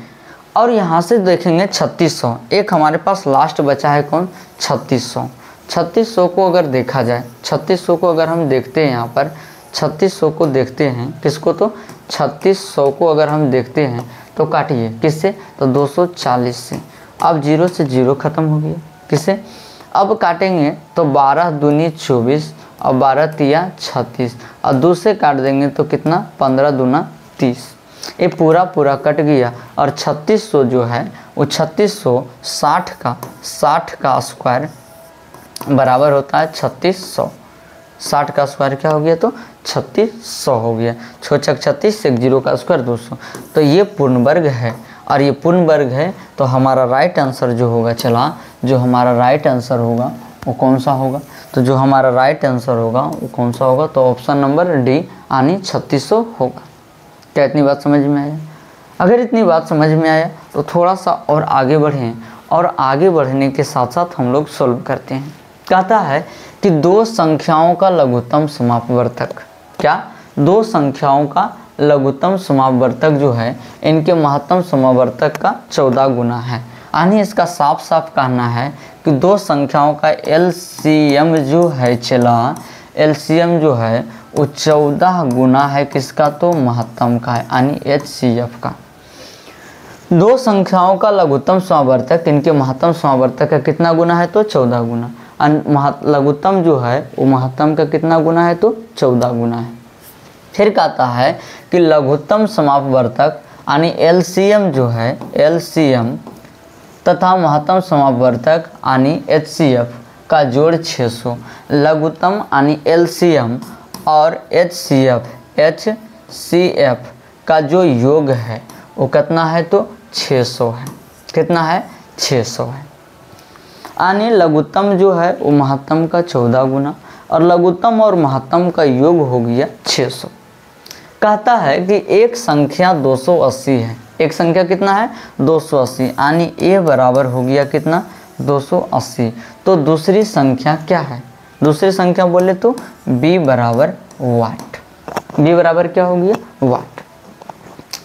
और यहाँ से देखेंगे 3600, एक हमारे पास लास्ट बचा है कौन? 3600। 3600 को अगर देखा जाए, 3600 को अगर हम देखते हैं यहाँ पर 3600 को देखते हैं किसको? तो 3600 को अगर हम देखते हैं तो काटिए किससे? तो 240 से। अब 0 से 0 ख़त्म हो गया, किससे? अब काटेंगे तो 12 दूनी 24 और 12 तिया 36 और 2 से काट देंगे तो कितना? 15 दूना 30। ये पूरा पूरा कट गया और 3600 जो है वो 3600 60 का स्क्वायर बराबर होता है 3600। 60 का स्क्वायर क्या हो गया? तो 3600 हो गया। 6 36 से 0 का स्क्वायर 200। तो ये पूर्ण वर्ग है और ये पूर्ण वर्ग है। तो हमारा राइट आंसर जो होगा, जो हमारा राइट आंसर होगा वो कौन सा होगा? तो जो हमारा राइट आंसर होगा वो कौन सा होगा? तो ऑप्शन नंबर डी यानी 3600 होगा। क्या इतनी बात समझ में आया? अगर इतनी बात समझ में आया तो थोड़ा सा और आगे बढ़ें और आगे बढ़ने के साथ साथ हम लोग सॉल्व करते हैं। कहता है कि दो संख्याओं का लघुत्तम समापवर्तक, क्या? दो संख्याओं का लघुत्तम समापवर्तक जो है इनके महत्तम समापवर्तक का 14 गुना है। यानी इसका साफ साफ कहना है कि दो संख्याओं का एलसीएम जो है एलसीएम जो है वो 14 गुना है किसका? तो महत्तम का है, यानी एचसीएफ का। दो संख्याओं का लघुत्तम समापवर्तक इनके महत्तम समापवर्तक का कितना गुना है? तो 14 गुना। लघुत्तम जो है वो महत्तम का कितना गुना है? तो 14 गुना है। फिर कहता है कि लघुत्तम समापवर्तक यानी एलसीएम जो है एलसीएम तथा महत्तम समापवर्तक यानी एचसीएफ का जोड़ 600। लघुत्तम यानी एलसीएम और एचसीएफ का जो योग है वो कितना है? तो 600 है। कितना है? 600 है। यानी लघुत्तम जो है वो महत्तम का 14 गुना और लघुत्तम और महत्तम का योग हो गया 600। कहता है कि एक संख्या 280 है। एक संख्या कितना है? 280, यानी ए बराबर हो गया कितना? 280। तो दूसरी संख्या क्या है? दूसरी संख्या बोले तो b बराबर वाट। b बराबर क्या हो गया? वाट।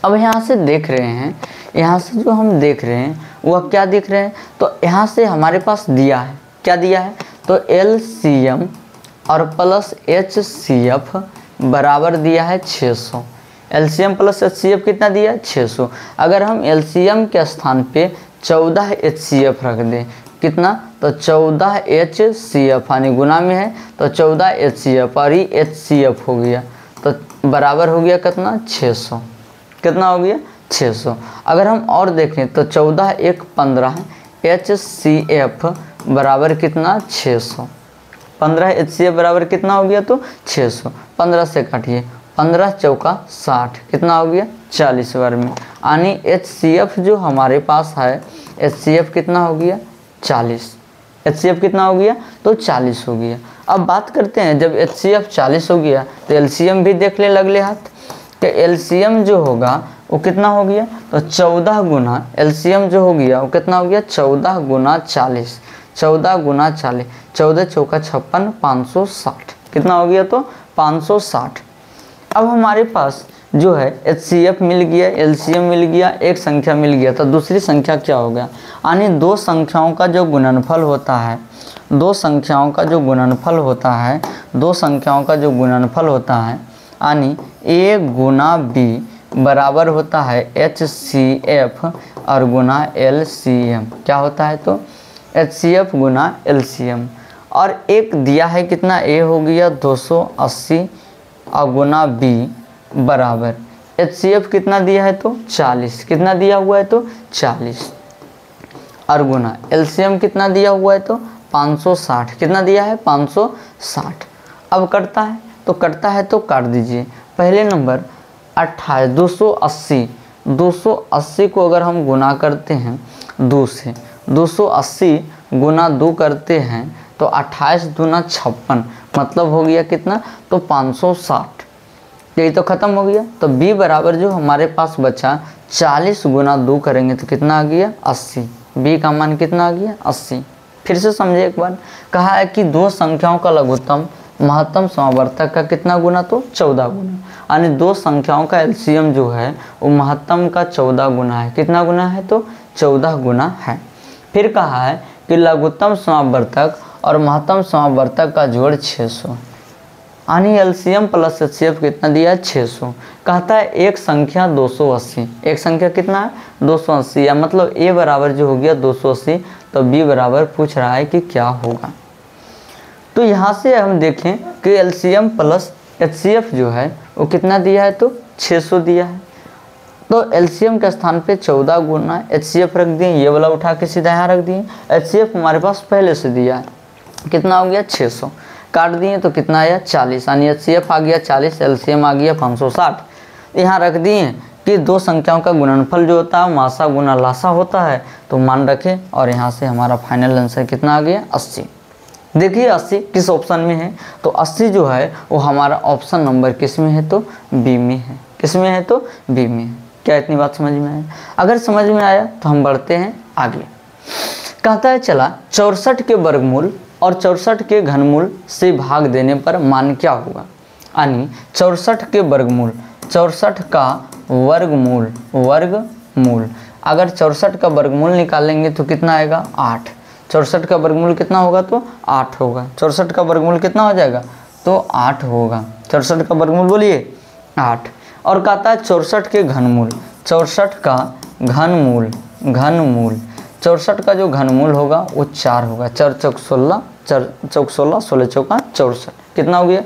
अब यहाँ से देख रहे हैं, यहाँ से जो हम देख रहे हैं वह क्या देख रहे हैं? तो यहाँ से हमारे पास दिया है, क्या दिया है? तो एलसीएम और प्लस एचसीएफ बराबर दिया है 600। एलसीएम प्लस एचसीएफ कितना दिया है? 600। अगर हम एलसीएम के स्थान पे 14 एचसीएफ रख दें, कितना, तो 14 HCF, यानी गुना में है तो 14 HCF और ये HCF हो गया, तो बराबर हो गया कितना, 600। कितना हो गया, 600। अगर हम और देखें तो 14 1 15 HCF बराबर कितना, 600। 15 HCF बराबर कितना हो गया, तो 600। 15 से काटिए, 15 चौका 60, कितना हो गया, 40 वर्ग में, यानी HCF जो हमारे पास है, HCF कितना हो गया, 40। HCF कितना हो गया, तो 40 हो गया। अब बात करते हैं, जब HCF 40 हो गया तो LCM भी देख ले लगले हाथ, कि LCM जो होगा वो कितना हो गया, तो 14 गुना LCM जो हो गया वो कितना हो गया, 14 गुना 40, 14 गुना 40, 14 चौका 56, 560, कितना हो गया, तो 560। अब हमारे पास जो है HCF मिल गया, LCM मिल गया, एक संख्या मिल गया, तो दूसरी संख्या क्या हो गया, यानी दो संख्याओं का जो गुणनफल होता है, दो संख्याओं का जो गुणनफल होता है, दो संख्याओं का जो गुणनफल होता है, यानी A गुना B बराबर होता है HCF और गुना LCM। क्या होता है, तो HCF गुना LCM। और एक दिया है कितना, A हो गया 280 और गुना B बराबर HCF कितना दिया है, तो 40, कितना दिया हुआ है, तो 40 और गुना LCM कितना दिया हुआ है, तो 560, कितना दिया है, 560। अब कटता है, तो कटता है तो काट दीजिए। पहले नंबर 28, 280 को अगर हम गुना करते हैं 2 से, 280 गुना 2 करते हैं तो 28 दूना 56, मतलब हो गया कितना, तो 560। यही तो ख़त्म हो गया। तो B बराबर जो हमारे पास बचा 40 गुना 2 करेंगे तो कितना आ गया, 80। B का मान कितना आ गया, 80। फिर से समझे एक बार, कहा है कि दो संख्याओं का लघुत्तम महत्तम समावर्तक का कितना गुना, तो 14 गुना, यानी दो संख्याओं का LCM जो है वो महत्तम का 14 गुना है। कितना गुना है, तो 14 गुना है। फिर कहा है कि लघुत्तम समावर्तक और महत्तम समावर्तक का जोड़ 600, यानी LCM प्लस HCF कितना दिया है, 600। कहता है एक संख्या 280, एक संख्या कितना है, 280, या मतलब A बराबर जो हो गया 280, तो B बराबर पूछ रहा है कि क्या होगा। तो यहाँ से हम देखें कि LCM प्लस HCF जो है वो कितना दिया है, तो 600 दिया है। तो LCM के स्थान पे 14 गुना HCF रख दिए, ये वाला उठा के सीधा यहाँ रख दिए। HCF हमारे पास पहले से दिया है, कितना हो गया, 600, काट दिए तो कितना आया, 40, यानी HCF आ गया 40, LCM आ गया 560। यहाँ रख दिए कि दो संख्याओं का गुणनफल जो होता है मासा गुना लासा होता है, तो मान रखें, और यहाँ से हमारा फाइनल आंसर कितना आ गया, 80। देखिए 80 किस ऑप्शन में है, तो 80 जो है वो हमारा ऑप्शन नंबर किस में है, तो B में है। किस में है, तो B में है। क्या इतनी बात समझ में आया? अगर समझ में आया तो हम बढ़ते हैं आगे। कहता है चला 64 के वर्गमूल और 64 के घनमूल से भाग देने पर मान क्या होगा, यानी 64 के वर्गमूल, 64 का वर्गमूल, अगर 64 का वर्गमूल निकालेंगे तो कितना आएगा, 8। 64 का वर्गमूल कितना होगा, तो 8 होगा। 64 का वर्गमूल कितना हो जाएगा, तो 8 होगा। 64 का वर्गमूल बोलिए 8। और कहता है 64 के घनमूल, 64 का घनमूल, 64 का जो घनमूल होगा वो 4 होगा। 4 चौक 16, 4 चौक 16, 16 चौका 64, कितना हो गया,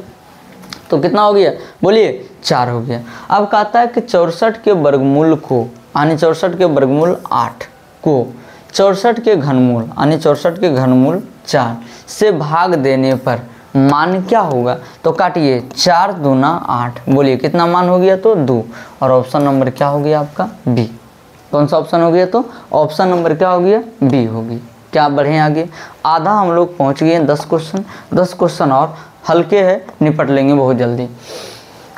तो कितना हो गया, बोलिए 4 हो गया। अब कहता है कि 64 के वर्गमूल को, यानी 64 के वर्गमूल 8 को 64 के घनमूल, यानी 64 के घनमूल 4 से भाग देने पर मान क्या होगा, तो काटिए 4 दूना 8, बोलिए कितना मान हो गया, तो 2। और ऑप्शन नंबर क्या हो गया आपका, B। कौन सा ऑप्शन हो गया, तो ऑप्शन नंबर क्या हो गया, B होगी। क्या बढ़े आगे, आधा हम लोग पहुंच गए। 10 क्वेश्चन और हल्के हैं, निपट लेंगे बहुत जल्दी।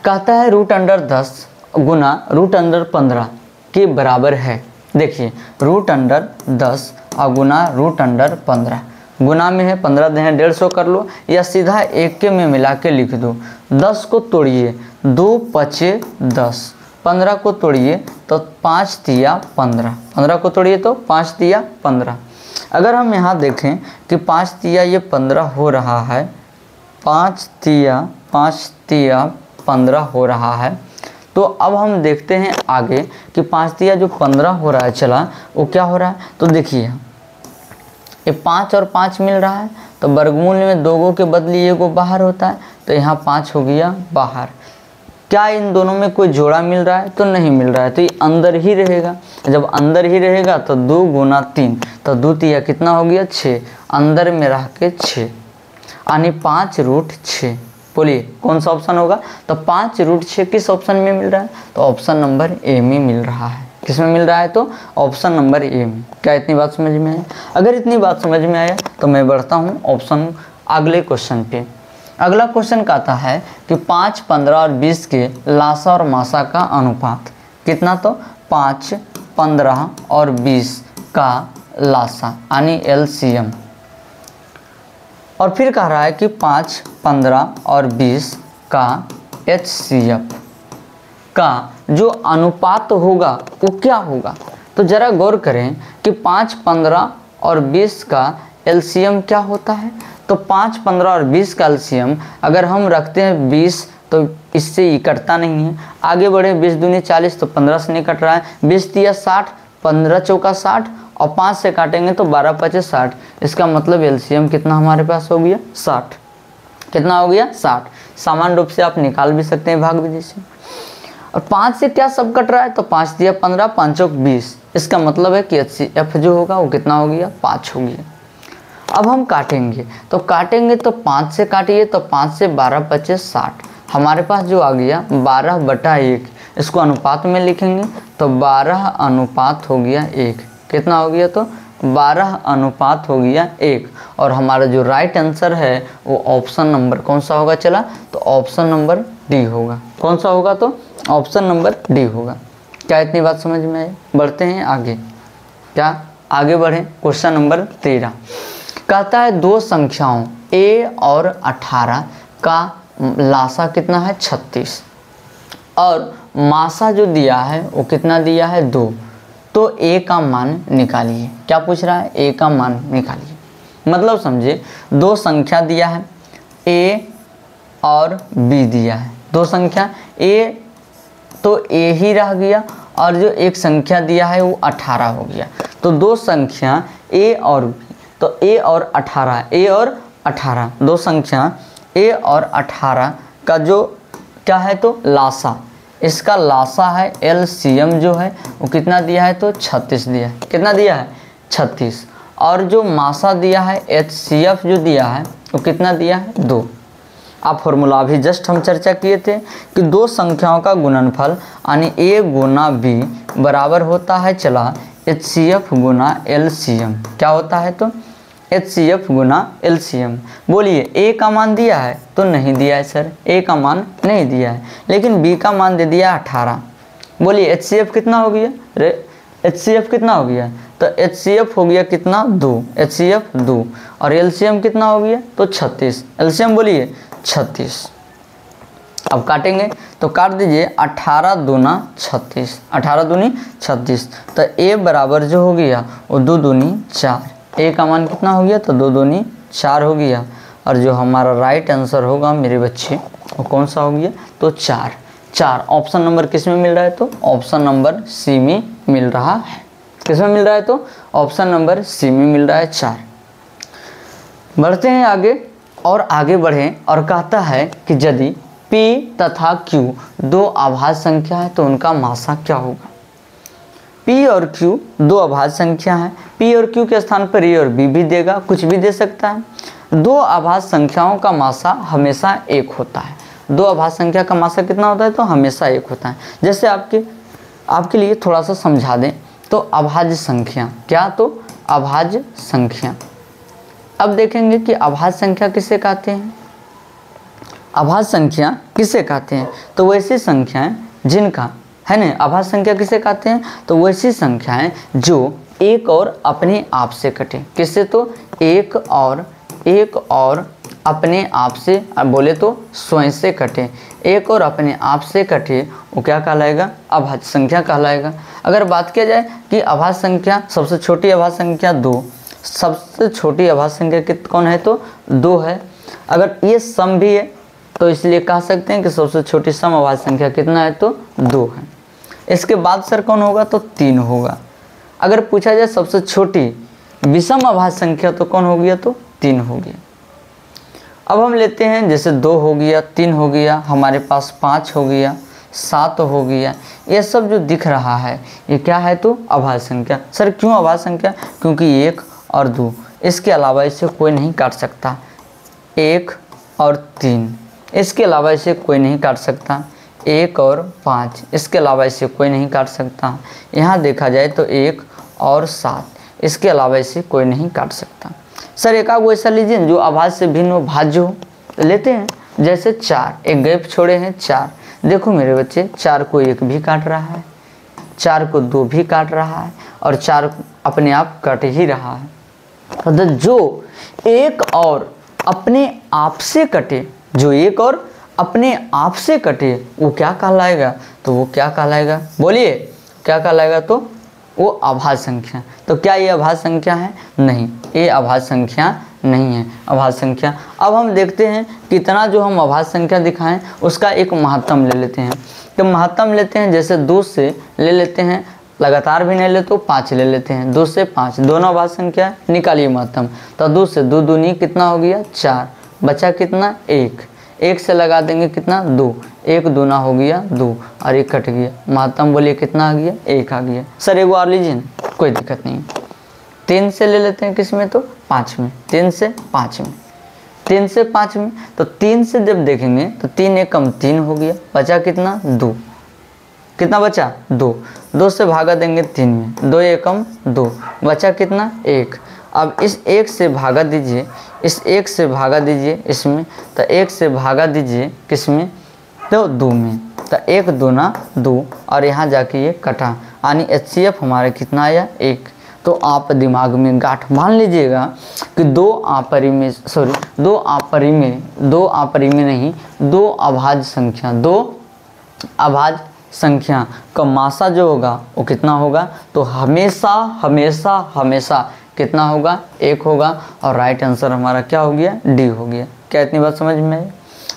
कहता है √10 गुना √15 के बराबर है। देखिए √10 और गुना √15, गुना में है 15 दें 150 कर लो, या सीधा एक के में मिला के लिख दो। 10 को तोड़िए, 2 पचे 10, 15 को तोड़िए तो 5 तिया 15, 15 को तोड़िए तो 5 तिया 15। अगर हम यहाँ देखें कि 5 तिया ये 15 हो रहा है, 5 तिया 15 हो रहा है। तो अब हम देखते हैं आगे कि 5 तिया जो 15 हो रहा है चला, वो क्या हो रहा है, तो देखिए ये 5 और 5 मिल रहा है, तो वर्गमूल में 2 के बदले 1 बाहर होता है, तो यहाँ 5 हो गया बाहर। क्या इन दोनों में कोई जोड़ा मिल रहा है? तो नहीं मिल रहा है, तो ये अंदर ही रहेगा। जब अंदर ही रहेगा तो 2 गुना 3, तो 2 तिया कितना हो गया 6, अंदर में रह के 6, यानी 5√6। बोलिए कौन सा ऑप्शन होगा? तो 5√6 किस ऑप्शन में मिल रहा है? तो ऑप्शन नंबर ए में मिल रहा है। किस में मिल रहा है? तो ऑप्शन नंबर ए में। क्या इतनी बात समझ में आया? अगर इतनी बात समझ में आया तो मैं बढ़ता हूँ ऑप्शन अगले क्वेश्चन पे। अगला क्वेश्चन कहता है कि 5, 15 और 20 के लासा और मासा का अनुपात कितना? तो 5, 15 और 20 का लासा यानी LCM। और फिर कह रहा है कि 5, 15 और 20 का HCF का जो अनुपात होगा वो क्या होगा? तो ज़रा गौर करें कि 5, 15 और 20 का LCM क्या होता है। तो 5, 15 और 20 का LCM अगर हम रखते हैं 20 तो इससे ही कटता नहीं है। आगे बढ़े, 20 दूनी 40 तो 15 से नहीं कट रहा है। 20 तिया 60, 15 चौका 60 और 5 से काटेंगे तो 12 25 60। इसका मतलब LCM कितना हमारे पास हो गया? 60। कितना हो गया? 60। सामान्य रूप से आप निकाल भी सकते हैं भाग विधि से। और 5 से क्या सब कट रहा है? तो 5 दिया 15, 5 चौक 20। इसका मतलब है कि HCF जो होगा वो कितना हो गया? 5 हो गया। अब हम काटेंगे, तो काटेंगे तो 5 से काटिए तो 5 से 12 25 60। हमारे पास जो आ गया 12/1। इसको अनुपात में लिखेंगे तो 12 अनुपात हो गया 1। कितना हो गया? तो 12 अनुपात हो गया 1। और हमारा जो राइट आंसर है वो ऑप्शन नंबर कौन सा होगा? चला तो ऑप्शन नंबर डी होगा। कौन सा होगा? तो ऑप्शन नंबर डी होगा। क्या इतनी बात समझ में आई? बढ़ते हैं आगे। क्या आगे बढ़ें? क्वेश्चन नंबर 13 कहता है 2 संख्याओं a और 18 का लासा कितना है? 36 और मासा जो दिया है वो कितना दिया है? 2। तो a का मान निकालिए। क्या पूछ रहा है? a का मान निकालिए। मतलब समझिए 2 संख्या दिया है a और b दिया है। 2 संख्या a तो a ही रह गया और जो एक संख्या दिया है वो 18 हो गया। तो 2 संख्या a और b, तो a और 18 2 संख्या a और 18 का जो क्या है? तो लासा। इसका लासा है LCM जो है वो कितना दिया है? तो 36 दिया है। कितना दिया है? 36। और जो मासा दिया है HCF जो दिया है वो कितना दिया है? 2। आप फॉर्मूला अभी जस्ट हम चर्चा किए थे कि 2 संख्याओं का गुणनफल यानी a गुना b बराबर होता है चला HCF गुना LCM। क्या होता है? तो HCF गुना LCM। बोलिए a का मान दिया है? तो नहीं दिया है सर, a का मान नहीं दिया है, लेकिन b का मान दे दिया 18। बोलिए HCF कितना हो गया? HCF कितना हो गया? तो HCF हो गया कितना? 2। HCF 2 और LCM कितना हो गया? तो 36। LCM बोलिए 36। अब काटेंगे तो काट दीजिए 18 दूना 36, 18 दूनी 36। तो a बराबर जो हो गया वो 2 दूनी 4। a का मान कितना हो गया? तो 2 दूनी 4 हो गया। और जो हमारा राइट आंसर होगा मेरे बच्चे वो कौन सा हो गया? तो 4। ऑप्शन नंबर किस में मिल रहा है? तो ऑप्शन नंबर सी में मिल रहा है। किस में मिल रहा है? तो ऑप्शन नंबर सी में मिल रहा है 4। बढ़ते हैं आगे और आगे बढ़ें और कहता है कि यदि P तथा Q 2 अभाज्य संख्या है तो उनका मासा क्या होगा? P और Q 2 अभाज्य संख्या है। P और Q के स्थान पर A और B भी देगा, कुछ भी दे सकता है। 2 अभाज्य संख्याओं का मासा हमेशा 1 होता है। 2 अभाज्य संख्या का मासा कितना होता है? तो हमेशा 1 होता है। जैसे आपके लिए थोड़ा सा समझा दें तो अभाज्य संख्या क्या? तो अभाज्य संख्या। अब देखेंगे कि अभाज्य संख्या किसे कहते हैं। अभाज्य संख्या किसे कहते हैं? तो वैसी संख्याएं जिनका है ना, अभाज्य संख्या किसे कहते हैं? तो वैसी संख्याएं जो एक और अपने आप से कटे। किससे? तो एक और अपने आप से, बोले तो स्वयं से कटे। एक और अपने आप से कटे वो क्या कहलाएगा? अभाज्य संख्या कहलाएगा। अगर बात किया जाए कि अभाज्य संख्या, सबसे छोटी अभाज्य संख्या 2, सबसे छोटी अभाज्य संख्या कौन है? तो 2 है। अगर ये सम भी है तो इसलिए कह सकते हैं कि सबसे छोटी सम अभाज्य संख्या कितना है? तो 2 है। इसके बाद सर कौन होगा? तो 3 होगा। अगर पूछा जाए सबसे छोटी विषम अभाज्य संख्या तो कौन हो गया, तो 3 हो गया। अब हम लेते हैं जैसे 2 हो गया, 3 हो गया, हमारे पास 5 हो गया, 7 हो गया। ये सब जो दिख रहा है ये क्या है, तो अभाज्य संख्या। सर क्यों अभाज्य संख्या, क्योंकि 1 और 2 इसके अलावा इसे कोई नहीं काट सकता। 1 और 3 इसके अलावा इसे कोई नहीं काट सकता। 1 और 5 इसके अलावा इसे कोई नहीं काट सकता। यहाँ देखा जाए तो 1 और 7 इसके अलावा इसे कोई नहीं काट सकता। सर एक आध ऐसा लीजिए जो अभाज्य से भिन्न हो, भाज्य हो, तो लेते हैं। जैसे 4, एक गैप छोड़े हैं 4। देखो मेरे बच्चे, 4 को 1 भी काट रहा है, 4 को 2 भी काट रहा है, और 4 अपने आप कट ही रहा है। तो जो 1 और अपने आप से कटे, जो 1 और अपने आप से कटे, वो क्या कहलाएगा, तो वो क्या कहलाएगा, बोलिए क्या कहलाएगा, तो वो अभाज्य संख्या। तो क्या ये अभाज्य संख्या है, नहीं, ये अभाज्य संख्या नहीं है, अभाज्य संख्या। अब हम देखते हैं कितना जो हम अभाज्य संख्या दिखाएं उसका एक महत्तम ले लेते हैं। तो महत्तम लेते हैं, जैसे 2 से ले लेते हैं, लगातार भी नहीं ले तो 5 ले लेते हैं। 2 से 5 दोनों अभाज्य संख्या है, निकालिए महत्तम। तो 2 से 2 दूनी कितना हो गया, 4, बचा कितना, 1, 1 से लगा देंगे कितना, 2, 1 दूना हो गया 2 और 1 कट गया। महत्तम बोलिए कितना आ गया, 1 आ गया। सर एक और लीजिए ना, कोई दिक्कत नहीं। 3 से ले लेते हैं किस में, तो 5 में। 3 से 5 में, 3 से 5 में, तो 3 से जब देखेंगे तो 3 एकम 3 हो गया, बचा कितना, 2, कितना बचा, 2, 2 से भागा देंगे 3 में, 2 एकम 2, बचा कितना, 1। अब इस 1 से भागा दीजिए, इस 1 से भागा दीजिए इसमें, तो 1 से भागा दीजिए किस में, तो 2 में, तो 1 दूना 2 और यहाँ जाके ये कटा, यानी HCF हमारा कितना आया, 1। तो आप दिमाग में गांठ मान लीजिएगा कि 2 अभाज्य संख्या का मासा जो होगा वो कितना होगा, तो हमेशा हमेशा हमेशा कितना होगा, 1 होगा। और राइट आंसर हमारा क्या हो गया, डी हो गया। क्या इतनी बात समझ में आई?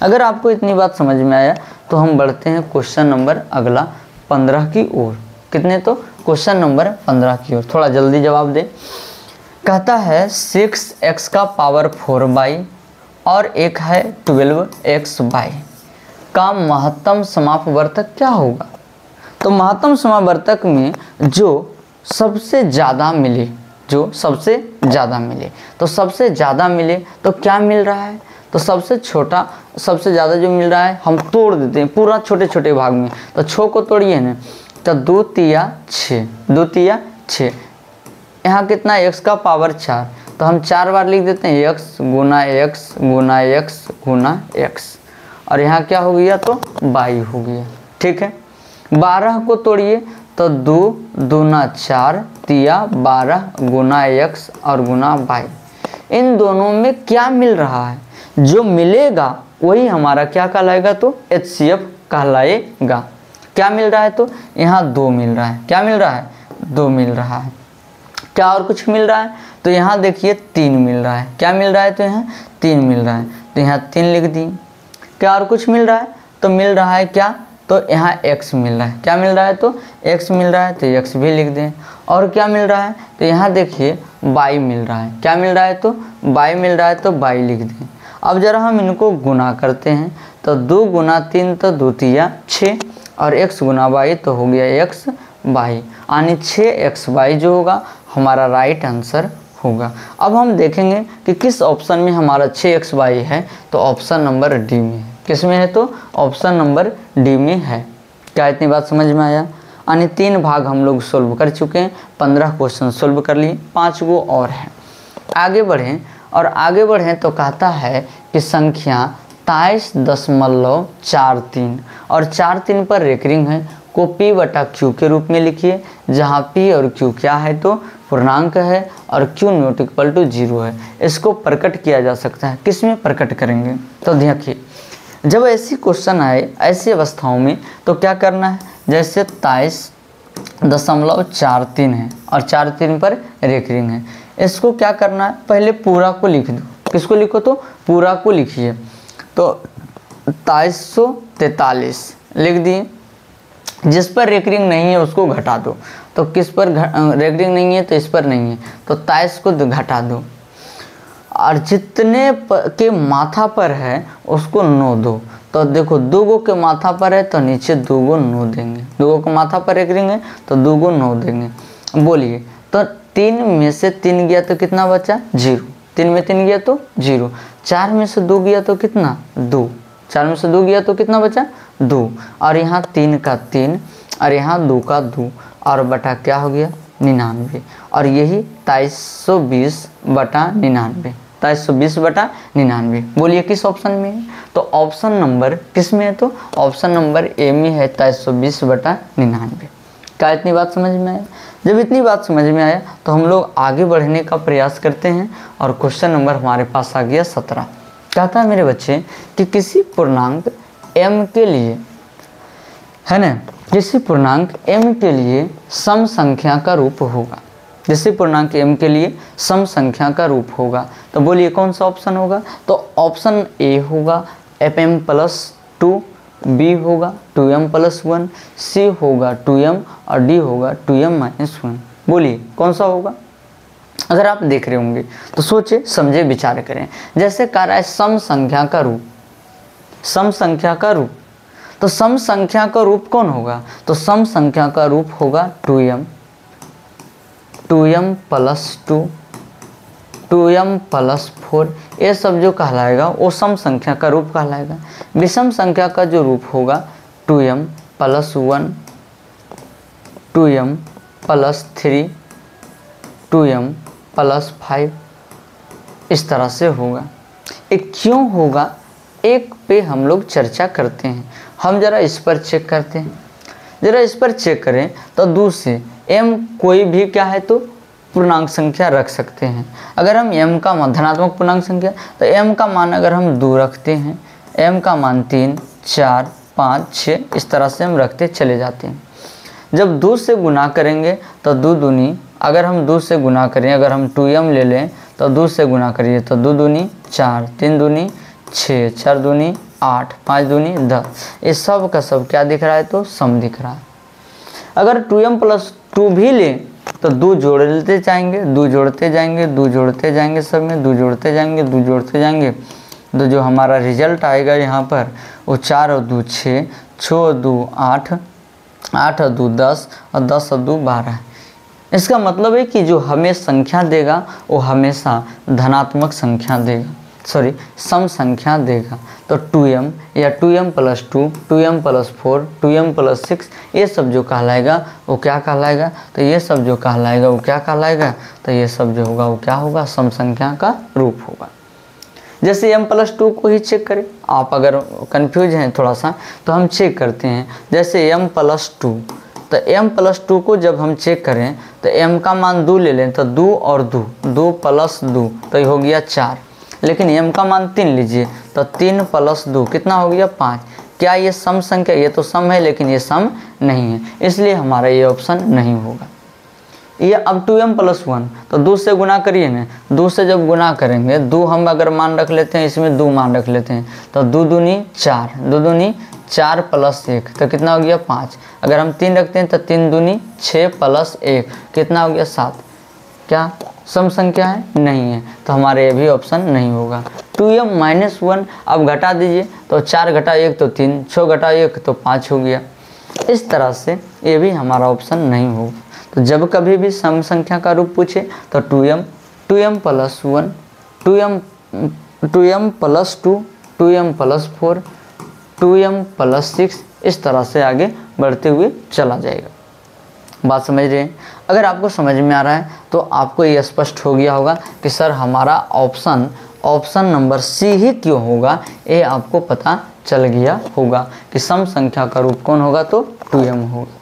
अगर आपको इतनी बात समझ में आया तो हम बढ़ते हैं क्वेश्चन नंबर अगला 15 की ओर। कितने, तो क्वेश्चन नंबर 15 की ओर। थोड़ा जल्दी जवाब दे। कहता है 6x का पावर 4y और एक है 12xy का महत्तम समापवर्तक क्या होगा। तो महत्तम समापवर्तक में जो सबसे ज़्यादा मिले, जो सबसे ज़्यादा मिले, तो सबसे ज़्यादा मिले तो क्या मिल रहा है, तो सबसे छोटा सबसे ज़्यादा जो मिल रहा है हम तोड़ देते हैं पूरा छोटे छोटे भाग में। तो 6 को तोड़िए ना, तो 2 तिया 6, 2 तिया 6, यहाँ कितना, x का पावर 4, तो हम 4 बार लिख देते हैं, x गुना x गुना x गुना x, और यहाँ क्या हो गया, तो y हो गया। ठीक है, 12 को तोड़िए, तो 2 दूना 4 तिया 12 गुना x और गुना y। इन दोनों में क्या मिल रहा है, जो मिलेगा वही हमारा क्या कहलाएगा, तो HCF कहलाएगा। क्या मिल रहा है, तो यहाँ 2 मिल रहा है, क्या मिल रहा है, 2 मिल रहा है। क्या और कुछ मिल रहा है, तो यहाँ देखिए 3 मिल रहा है। क्या मिल रहा है, तो यहाँ 3 मिल रहा है, तो यहाँ 3 लिख दी। क्या और कुछ मिल रहा है, तो मिल रहा है क्या, तो यहाँ x मिल रहा है। क्या मिल रहा है, तो x मिल रहा है, तो x भी लिख दें। और क्या मिल रहा है, तो यहाँ देखिए y मिल रहा है। क्या मिल रहा है, तो y मिल रहा है, तो y लिख दें। अब जरा हम इनको गुना करते हैं, तो 2 गुना 3 तो 2 तिया 6 और x गुना y तो हो गया x y, यानी 6xy जो होगा हमारा राइट आंसर होगा। अब हम देखेंगे कि किस ऑप्शन में हमारा 6xy है, तो ऑप्शन नंबर डी में है। किस में है, तो ऑप्शन नंबर डी में है। क्या इतनी बात समझ में आया? यानी 3 भाग हम लोग सोल्व कर चुके हैं, 15 क्वेश्चन सोल्व कर लिए, 5 गो और हैं। आगे बढ़ें और आगे बढ़ें तो कहता है कि संख्या 23.43 और 4-3 पर रेकरिंग है को P बटा Q के रूप में लिखिए, जहाँ P और Q क्या है, तो पूर्णांक है और Q नॉट इक्वल टू 0 है। इसको प्रकट किया जा सकता है, किस में प्रकट करेंगे, तो देखिए जब ऐसी क्वेश्चन आए ऐसी अवस्थाओं में तो क्या करना है, जैसे 23.43 है और 4-3 पर रेकरिंग है, इसको क्या करना है, पहले पूरा को लिख दो। किसको लिखो, तो पूरा को लिखिए। तो 2343 लिख दिए, जिस पर रेकरिंग नहीं है उसको घटा दो, तो किस पर रेगडिंग नहीं है, तो इस पर नहीं है, तो 23 को घटा दो, और जितने के माथा पर है उसको 9 दो। तो देखो 2 गो के माथा पर है तो नीचे 2 गो 9 देंगे, 2 गो के माथा पर रेगडिंग है तो 2 गो 9 देंगे। बोलिए, तो 3 में से 3 गया तो कितना बचा? 0। 3 में 3 गया तो 0। 4 में से 2 गया तो कितना? 2। 4 में से 2 गया तो कितना बचा? 2। और यहाँ 3 का 3 और यहाँ 2 का 2 और बटा क्या हो गया? 99। और यही 2320 बटा 99, 2320 बटा 99। बोलिए किस ऑप्शन में है? तो ऑप्शन नंबर किस में है? तो ऑप्शन नंबर ए में है, 2320 बटा 99। क्या इतनी बात समझ में आया? जब इतनी बात समझ में आया तो हम लोग आगे बढ़ने का प्रयास करते हैं और क्वेश्चन नंबर हमारे पास आ गया 17। कहता है मेरे बच्चे कि किसी पूर्णांक m के लिए, है ना, किसी पूर्णांक m के लिए सम संख्या का रूप होगा, किसी पूर्णांक m के लिए सम संख्या का रूप होगा। तो बोलिए कौन सा ऑप्शन होगा? तो ऑप्शन ए होगा fm+2, बी होगा 2m+1, सी होगा 2m और डी होगा 2m-1। बोलिए कौन सा होगा? अगर आप देख रहे होंगे तो सोचे समझे विचार करें। जैसे कह रहा है सम संख्या का रूप, सम संख्या का रूप, तो सम संख्या का रूप कौन होगा? तो सम संख्या का रूप होगा 2m, 2m+2, 2m+4। ये सब जो कहलाएगा वो सम संख्या का रूप कहलाएगा। विषम संख्या का जो रूप होगा 2m+1, 2m+3, 2m+5, इस तरह से होगा। एक क्यों होगा, एक पे हम लोग चर्चा करते हैं। हम जरा इस पर चेक करते हैं, जरा इस पर चेक करें तो 2 से m कोई भी क्या है तो पूर्णांक संख्या रख सकते हैं। अगर हम m का मान धनात्मक पूर्णांक संख्या, तो m का मान अगर हम 2 रखते हैं, m का मान 3, 4, 5, 6, इस तरह से हम रखते चले जाते हैं। जब 2 से गुना करेंगे तो 2 दूनी, अगर हम 2 से गुना करें, अगर हम 2m ले लें तो 2 से गुना करिए तो 2 दूनी 4, 3 दूनी 6, 4 दूनी 8, 5 दूनी 10। ये सब का सब क्या दिख रहा है तो सम दिख रहा है। अगर 2m+2 भी लें तो 2 जोड़ते जाएंगे, 2 जोड़ते जाएंगे, 2 जोड़ते जाएंगे, सब में 2 जोड़ते जाएंगे, 2 जोड़ते जाएंगे, तो जो हमारा रिजल्ट आएगा यहाँ पर वो 4 और 2 6, 6 और 2 8, 8 और 2 10 और 10 और 2 12। इसका मतलब है कि जो हमें संख्या देगा वो हमेशा धनात्मक संख्या देगा, सॉरी सम संख्या देगा। तो 2m या 2m+2, 2m+4, 2m+6, ये सब जो कहलाएगा वो क्या कहलाएगा? तो ये सब जो कहलाएगा वो क्या कहलाएगा? तो ये सब जो होगा वो क्या होगा? सम संख्या का रूप होगा। जैसे m+2 को ही चेक करें, आप अगर कंफ्यूज हैं थोड़ा सा तो हम चेक करते हैं। जैसे m+2, तो m+2 को जब हम चेक करें तो m का मान 2 ले लें तो 2 और 2, 2 + 2 तो ये हो गया 4। लेकिन m का मान 3 लीजिए तो 3 + 2 कितना हो गया? 5। क्या ये सम संख्या? ये तो सम है लेकिन ये सम नहीं है, इसलिए हमारा ये ऑप्शन नहीं होगा। ये अब 2m+1 तो 2 से गुना करिए ना, 2 से जब गुना करेंगे, 2 हम अगर मान रख लेते हैं, इसमें 2 मान रख लेते हैं तो 2 दूनी 4, 2 दूनी 4 + 1 तो कितना हो गया? 5। अगर हम 3 रखते हैं तो 3 दूनी 6 + 1 कितना हो गया? 7। क्या सम संख्या है? नहीं है, तो हमारे ये भी ऑप्शन नहीं होगा। 2m-1 अब घटा दीजिए तो 4 घटा 1 तो 3, 6 घटा 1 तो 5 हो गया। इस तरह से ये भी हमारा ऑप्शन नहीं होगा। तो जब कभी भी सम संख्या का रूप पूछे तो 2m, 2m+1, 2m+2, 2m+4, 2m+6, इस तरह से आगे बढ़ते हुए चला जाएगा। बात समझ रहे हैं? अगर आपको समझ में आ रहा है तो आपको ये स्पष्ट हो गया होगा कि सर हमारा ऑप्शन नंबर सी ही क्यों होगा, ये आपको पता चल गया होगा कि सम संख्या का रूप कौन होगा तो 2m होगा।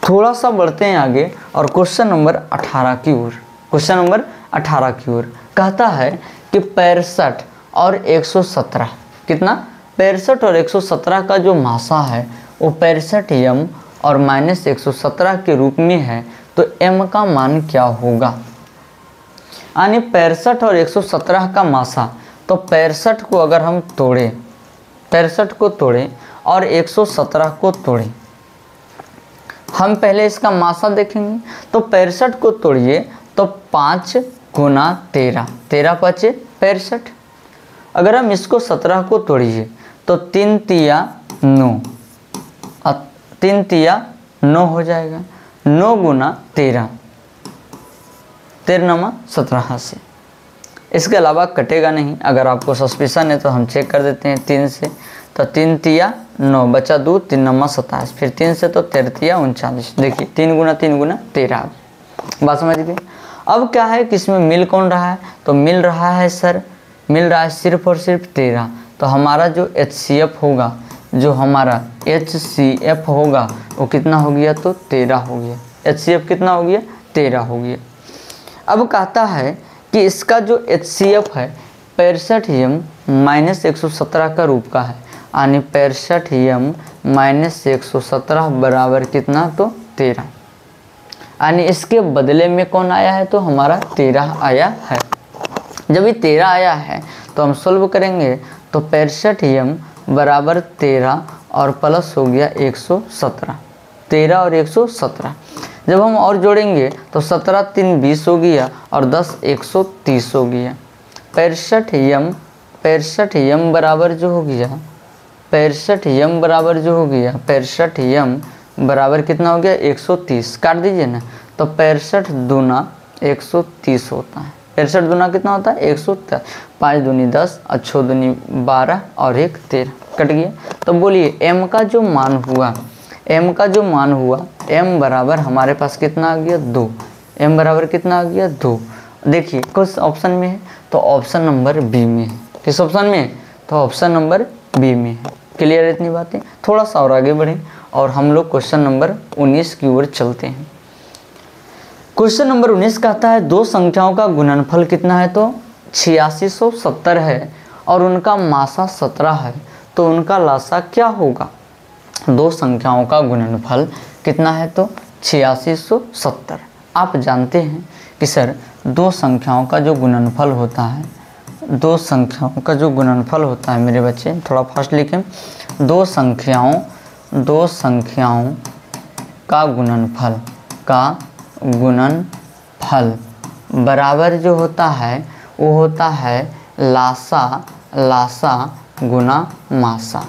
थोड़ा सा बढ़ते हैं आगे और क्वेश्चन नंबर 18 की ओर। क्वेश्चन नंबर 18 की ओर कहता है कि 65 और 117, कितना? 65 और 117 का जो मासा है वो 65m और -117 के रूप में है, तो m का मान क्या होगा? यानी 65 और 117 का मासा, तो 65 को अगर हम तोड़ें, 65 को तोड़ें और 117 को तोड़ें हम पहले इसका मासा देखेंगे। तो 65 को तोड़िए तो 5 गुना 13, 13 पचे 65। अगर हम इसको 17 को तोड़िए तो 3 तिया 9, 3 तिया 9 हो जाएगा। 9 गुना 13, 13 17 से। इसके अलावा कटेगा नहीं। अगर आपको सस्पिशन है तो हम चेक कर देते हैं 3 से। तो 3 तिया 9, बचा 2, 3 9 27, फिर 3 से तो 13 तिया 39। देखिए 3 गुना 13। बात समझ गए। अब क्या है कि इसमें मिल कौन रहा है? तो मिल रहा है सर, मिल रहा है सिर्फ और सिर्फ 13। तो हमारा जो HCF होगा, जो हमारा HCF होगा वो कितना हो गया? तो 13 हो गया। HCF कितना हो गया? 13 हो गया। अब कहता है कि इसका जो HCF है 65m - 117 का रूप का है, यानी 65m - 117 बराबर कितना? तो 13। यानी इसके बदले में कौन आया है? तो हमारा 13 आया है। जब ये 13 आया है तो हम सोल्व करेंगे तो 65m बराबर 13 और प्लस हो गया 117, 13 और 117। जब हम और जोड़ेंगे तो 17 3 20 हो गया और 10 130 हो गया। 65m बराबर जो हो गया, 65m बराबर जो हो गया, 65m बराबर कितना हो गया? 130। काट दीजिए ना। तो 65 दूना 130 होता है। 65 दूना कितना होता है? 130। 5 दूनी 10 और 6 दूनी 12 और 1 13, कट गया। तो बोलिए m का जो मान हुआ, m का जो मान हुआ, m बराबर हमारे पास कितना आ गया? 2। m बराबर कितना आ गया? 2। देखिए किस ऑप्शन में है? तो ऑप्शन नंबर बी में है। किस ऑप्शन में है? तो ऑप्शन नंबर बी में है। क्लियर है इतनी बातें? थोड़ा सा और आगे बढ़ें और हम लोग क्वेश्चन नंबर 19 की ओर चलते हैं। क्वेश्चन नंबर 19 कहता है दो संख्याओं का गुणनफल कितना है? तो 8670 है और उनका मासा 17 है, तो उनका लासा क्या होगा? दो संख्याओं का गुणनफल कितना है? तो 8670। आप जानते हैं कि सर दो संख्याओं का जो गुणनफल होता है, दो संख्याओं का जो गुणनफल होता है, मेरे बच्चे थोड़ा फास्ट लिखें, दो संख्याओं का गुणनफल बराबर जो होता है वो होता है लासा गुना मासा,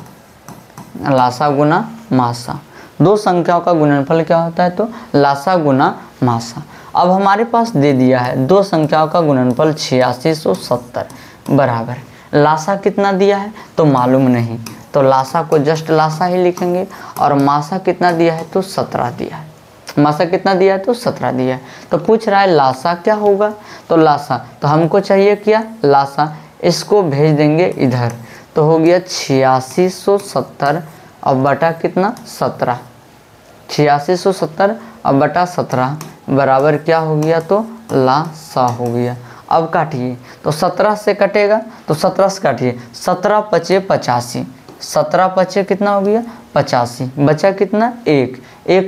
लासा गुना मासा। दो संख्याओं का गुणनफल क्या होता है? तो लासा गुना मासा। अब हमारे पास दे दिया है दो संख्याओं का गुणनफल 8670 बराबर, लासा कितना दिया है? तो मालूम नहीं, तो लासा को जस्ट लासा ही लिखेंगे। और मासा कितना दिया है? तो 17 दिया है। मासा कितना दिया है? तो 17 दिया है। तो पूछ रहा है लासा क्या होगा? तो लासा, तो हमको चाहिए क्या? लासा। इसको भेज देंगे इधर, तो हो गया 8670 अब बटा कितना? 17। 8670 अब बटा 17 बराबर क्या हो गया? तो लासा हो गया। अब काटिए तो 17 से कटेगा, तो 17 से काटिए, 17 पचे 85, 17 पचे कितना हो गया? 85, बचा कितना? 1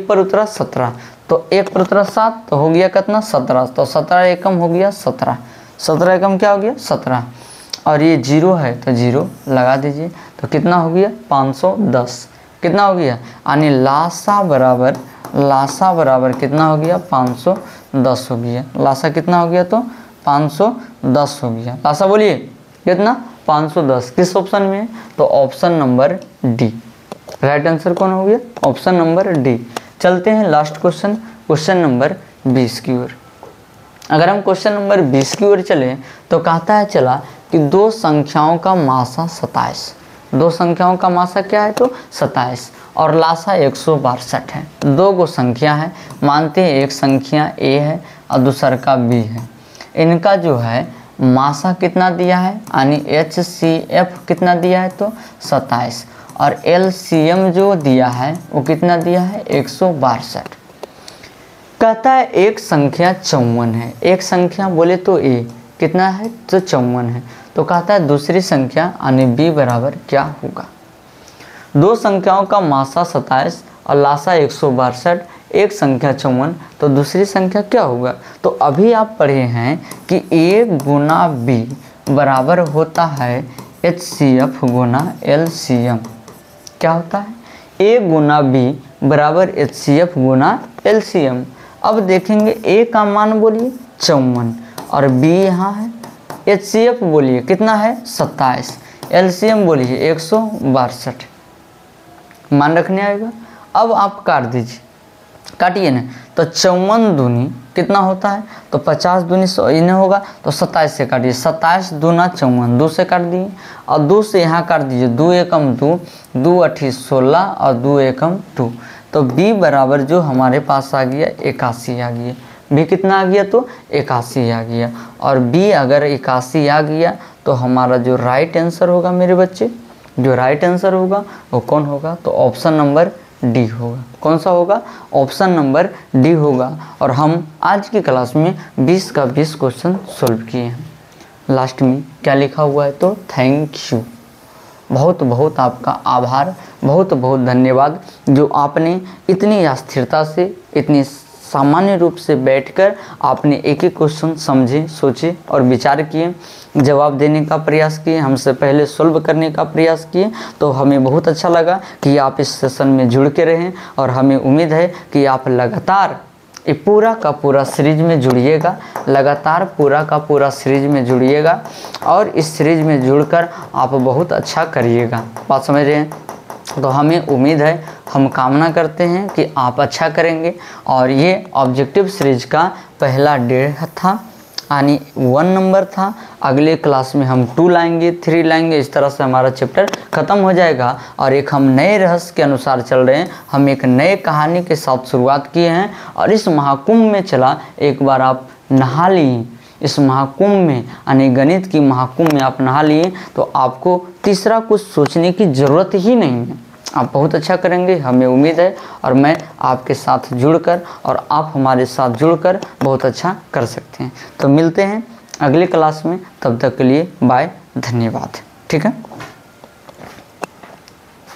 पर उतरा 17, तो 1 पर उतरा 7, तो हो गया कितना? 17, तो 17 एकम हो गया 17, 17 एकम क्या हो गया? 17। और ये 0 है तो 0 लगा दीजिए, तो कितना हो गया? 510। कितना हो गया? यानी लासा बराबर कितना हो गया? 510 हो गया। लासा कितना हो गया? तो 510 हो गया। लासा बोलिए कितना? 510। किस ऑप्शन में? तो option number D. Right answer कौन हो गया? Option number D. चलते हैं लास्ट क्वेश्चन, क्वेश्चन नंबर 20 की ओर। अगर हम क्वेश्चन नंबर 20 की ओर चलें तो कहता है चला कि दो संख्याओं का मासा 27, दो संख्याओं का मासा क्या है? तो 27 और लासा 162 है। दो गो संख्या है, मानते हैं एक संख्या ए है और दूसरा का बी है। इनका जो है मासा कितना दिया है? यानी HCF कितना दिया है? तो 27 और LCM जो दिया है वो कितना दिया है? 162। कहता है एक संख्या 54 है, एक संख्या बोले तो ए कितना है? तो 54 है। तो कहता है दूसरी संख्या यानी बी बराबर क्या होगा? दो संख्याओं का मासा 27 और लासा 162, एक संख्या 54, तो दूसरी संख्या क्या होगा? तो अभी आप पढ़े हैं कि ए गुना बी बराबर होता है HCF गुना LCM। क्या होता है? A गुना B बराबर HCF गुना LCM। अब देखेंगे A का मान बोलिए 54 और B यहाँ है, HCF बोलिए कितना है 27, LCM बोलिए 162, मान रखने आएगा। अब आप काट दीजिए, काटिए ना, तो 54 दूनी कितना होता है, तो 50 दूनी 100 इन्हें होगा, तो 27 से काटिए, 27 दूना 54, 2 से काट दिए और 2 से यहाँ काट दीजिए, 2 एकम 2, 2 अठी 16 और 2 एकम 2, तो B बराबर जो हमारे पास आ गया 81 आ गया। B कितना आ गया, तो 81 आ गया। और B अगर 81 आ गया तो हमारा जो राइट आंसर होगा मेरे बच्चे, जो राइट आंसर होगा वो कौन होगा, तो ऑप्शन नंबर डी होगा। कौन सा होगा, ऑप्शन नंबर डी होगा। और हम आज की क्लास में 20 का 20 क्वेश्चन सॉल्व किए हैं। लास्ट में क्या लिखा हुआ है, तो थैंक यू, बहुत बहुत आपका आभार, बहुत बहुत धन्यवाद जो आपने इतनी स्थिरता से, इतनी सामान्य रूप से बैठकर आपने एक एक क्वेश्चन समझे, सोचे और विचार किए, जवाब देने का प्रयास किए, हमसे पहले सॉल्व करने का प्रयास किए। तो हमें बहुत अच्छा लगा कि आप इस सेशन में जुड़ के रहें और हमें उम्मीद है कि आप लगातार ये पूरा का पूरा सीरीज में जुड़िएगा, लगातार पूरा का पूरा सीरीज में जुड़िएगा और इस सीरीज में जुड़कर आप बहुत अच्छा करिएगा। बात समझ रहे हैं, तो हमें उम्मीद है, हम कामना करते हैं कि आप अच्छा करेंगे। और ये ऑब्जेक्टिव सीरीज का पहला 1.5 था, यानी 1 नंबर था। अगले क्लास में हम 2 लाएंगे, 3 लाएंगे, इस तरह से हमारा चैप्टर ख़त्म हो जाएगा। और एक हम नए रहस्य के अनुसार चल रहे हैं, हम एक नए कहानी के साथ शुरुआत किए हैं। और इस महाकुंभ में चला, एक बार आप नहा लिए इस महाकुंभ में, यानी गणित की महाकुंभ में आप नहा लिए, तो आपको तीसरा कुछ सोचने की ज़रूरत ही नहीं है। आप बहुत अच्छा करेंगे, हमें उम्मीद है। और मैं आपके साथ जुड़कर और आप हमारे साथ जुड़कर बहुत अच्छा कर सकते हैं। तो मिलते हैं अगले क्लास में, तब तक के लिए बाय, धन्यवाद। ठीक है।